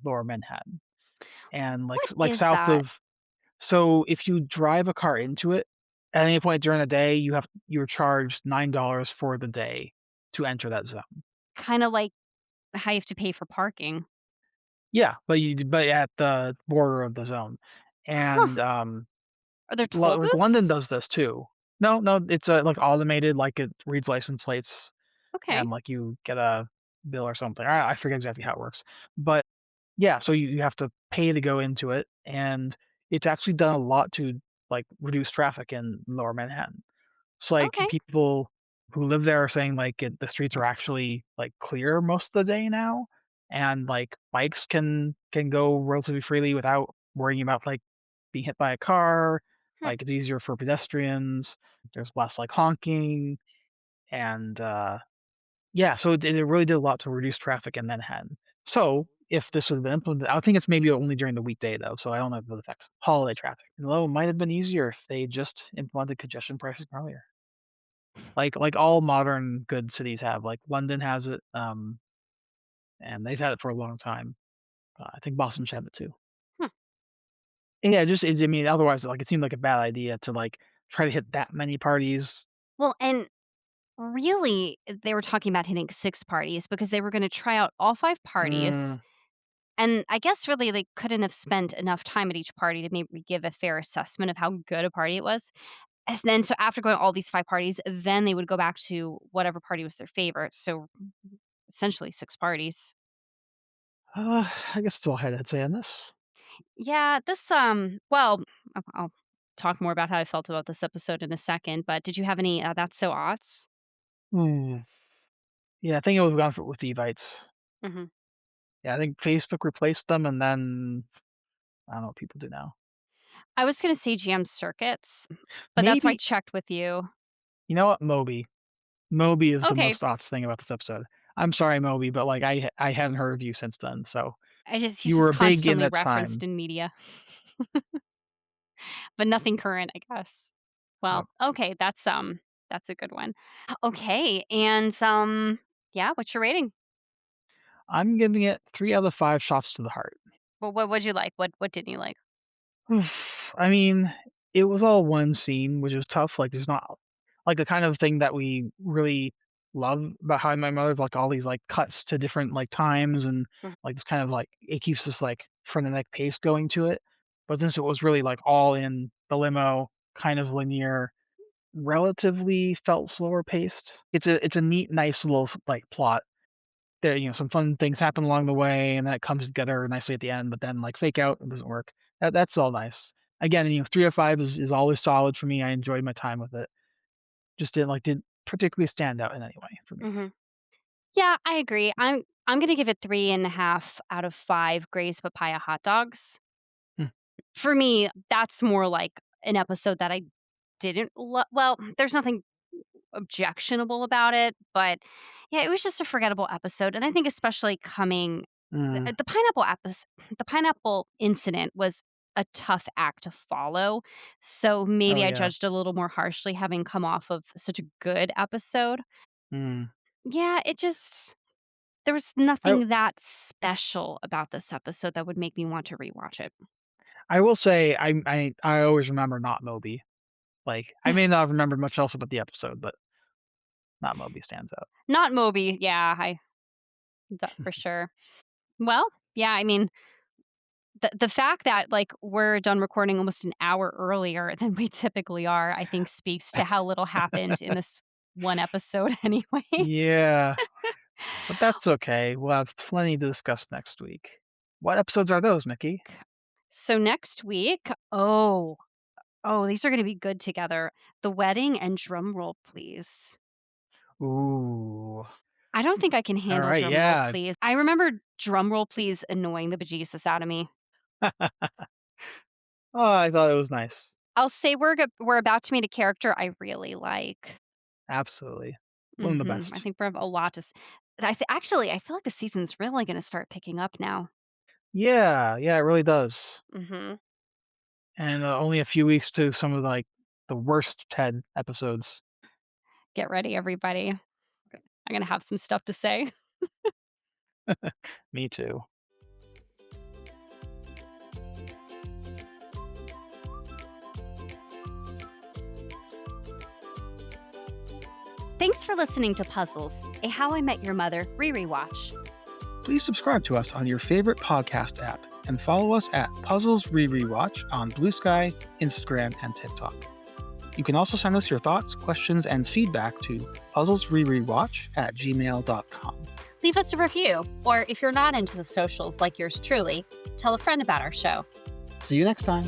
Lower Manhattan, and, What like, is south that? of so if you drive a car into it, at any point during the day, you're charged $9 for the day to enter that zone. Kinda like how you have to pay for parking. Yeah, but at the border of the zone, Huh. and, Are there toll Like, London booths? does this too. No, it's, like, automated, like, it reads license plates Okay, and, like, you get a bill or something. I forget exactly how it works, but, yeah, so you have to pay to go into it, and it's actually done a lot to, like, reduce traffic in Lower Manhattan. So, like, okay, people who live there are saying, like, the streets are actually, like, clear most of the day now, and, like, bikes can go relatively freely without worrying about, like, being hit by a car. hmm, Like, it's easier for pedestrians. There's less, like, honking, and, yeah, so it really did a lot to reduce traffic in Manhattan. So, if this would have been implemented, I think it's maybe only during the weekday, though, so I don't know if it affects holiday traffic. Although it might have been easier if they just implemented congestion pricing earlier. Like all modern good cities have, like, London has it, and they've had it for a long time. I think Boston should have it too. hmm. And yeah, I mean, otherwise, like, it seemed like a bad idea to, like, try to hit that many parties. Well, and really, they were talking about hitting 6 parties because they were gonna try out all 5 parties, Mm, and I guess really they couldn't have spent enough time at each party to maybe give a fair assessment of how good a party it was. And then so after going to all these 5 parties, then they would go back to whatever party was their favorite, so essentially 6 parties. I guess that's all I'd say on this. Yeah, this, well, I'll talk more about how I felt about this episode in a second, but did you have any, "That's so aughts"? Hmm. Yeah, I think it would have gone for with Evites. Mhm. Yeah, I think Facebook replaced them, and then I don't know what people do now. I was gonna say GM Circuits, but that's why I Maybe checked with you. you know what? MOBY. MOBY is the Okay, most thoughts thing about this episode. I'm sorry, MOBY, but, like, I hadn't heard of you since then, so he's you were just big in constantly that referenced time. in media, but nothing current, I guess. Yep. Well, okay, that's a good one. Okay, and, yeah, what's your rating? I'm giving it 3 out of 5 shots to the heart. Well, what'd you like? What didn't you like? I mean, it was all one scene, which was tough, like, there's not like, the kind of thing that we really love about How I Met Your Mother is, like, all these, like, cuts to different, like, times and, Mhm. like, this kind of, like it keeps this, like, frenetic pace going to it, but since it was really, like, all in the limo, kind of linear, relatively felt slower paced. It's a neat, nice little, like, plot. There, some fun things happen along the way, and then it comes together nicely at the end, but then, like, fake out, it doesn't work. That's all nice. Again, 3 of 5 is always solid for me. I enjoyed my time with it. Just didn't particularly stand out in any way for me. Hmm. Yeah, I agree. I'm gonna give it 3.5 out of 5 Gray's Papaya hot dogs. Mm, For me, that's more like an episode that I didn't well, there's nothing objectionable about it, but yeah, it was just a forgettable episode, and I think especially coming mm. the pineapple incident was a tough act to follow, so Oh, maybe I yeah. judged a little more harshly having come off of such a good episode. Mm. Yeah, it just there was I nothing that special about this episode that would make me want to rewatch it. I will say I always remember not Moby. Like, I may not remember much else about the episode, but not Moby stands out. Not Moby, yeah, I for sure. Well, yeah, I mean, the fact that, like, we're done recording almost an hour earlier than we typically are, I think speaks to how little happened in this one episode anyway. Yeah, but that's okay. We'll have plenty to discuss next week. What episodes are those, Mickey? So next week these are gonna be good together. The wedding and drum roll, please. Ooh. I don't think I can All handle right, drum roll, yeah. please. I remember drum roll, please annoying the bejesus out of me. Oh, I thought it was nice. I'll say we're about to meet a character I really like. Absolutely. One of the Mhm, I best. think we have a lot to actually, I feel like the season's really gonna start picking up now. Yeah, yeah, it really does. Mhm. And only a few weeks to some of like the worst Ted episodes. Get ready, everybody. I'm gonna have some stuff to say. Me too. Thanks for listening to Puzzles, a How I Met Your Mother Re-Rewatch. Please subscribe to us on your favorite podcast app and follow us at Puzzles Re-Rewatch on Blue Sky, Instagram, and TikTok. You can also send us your thoughts, questions, and feedback to puzzlesrerewatch@gmail.com. Leave us a review, or if you're not into the socials like yours truly, tell a friend about our show. See you next time.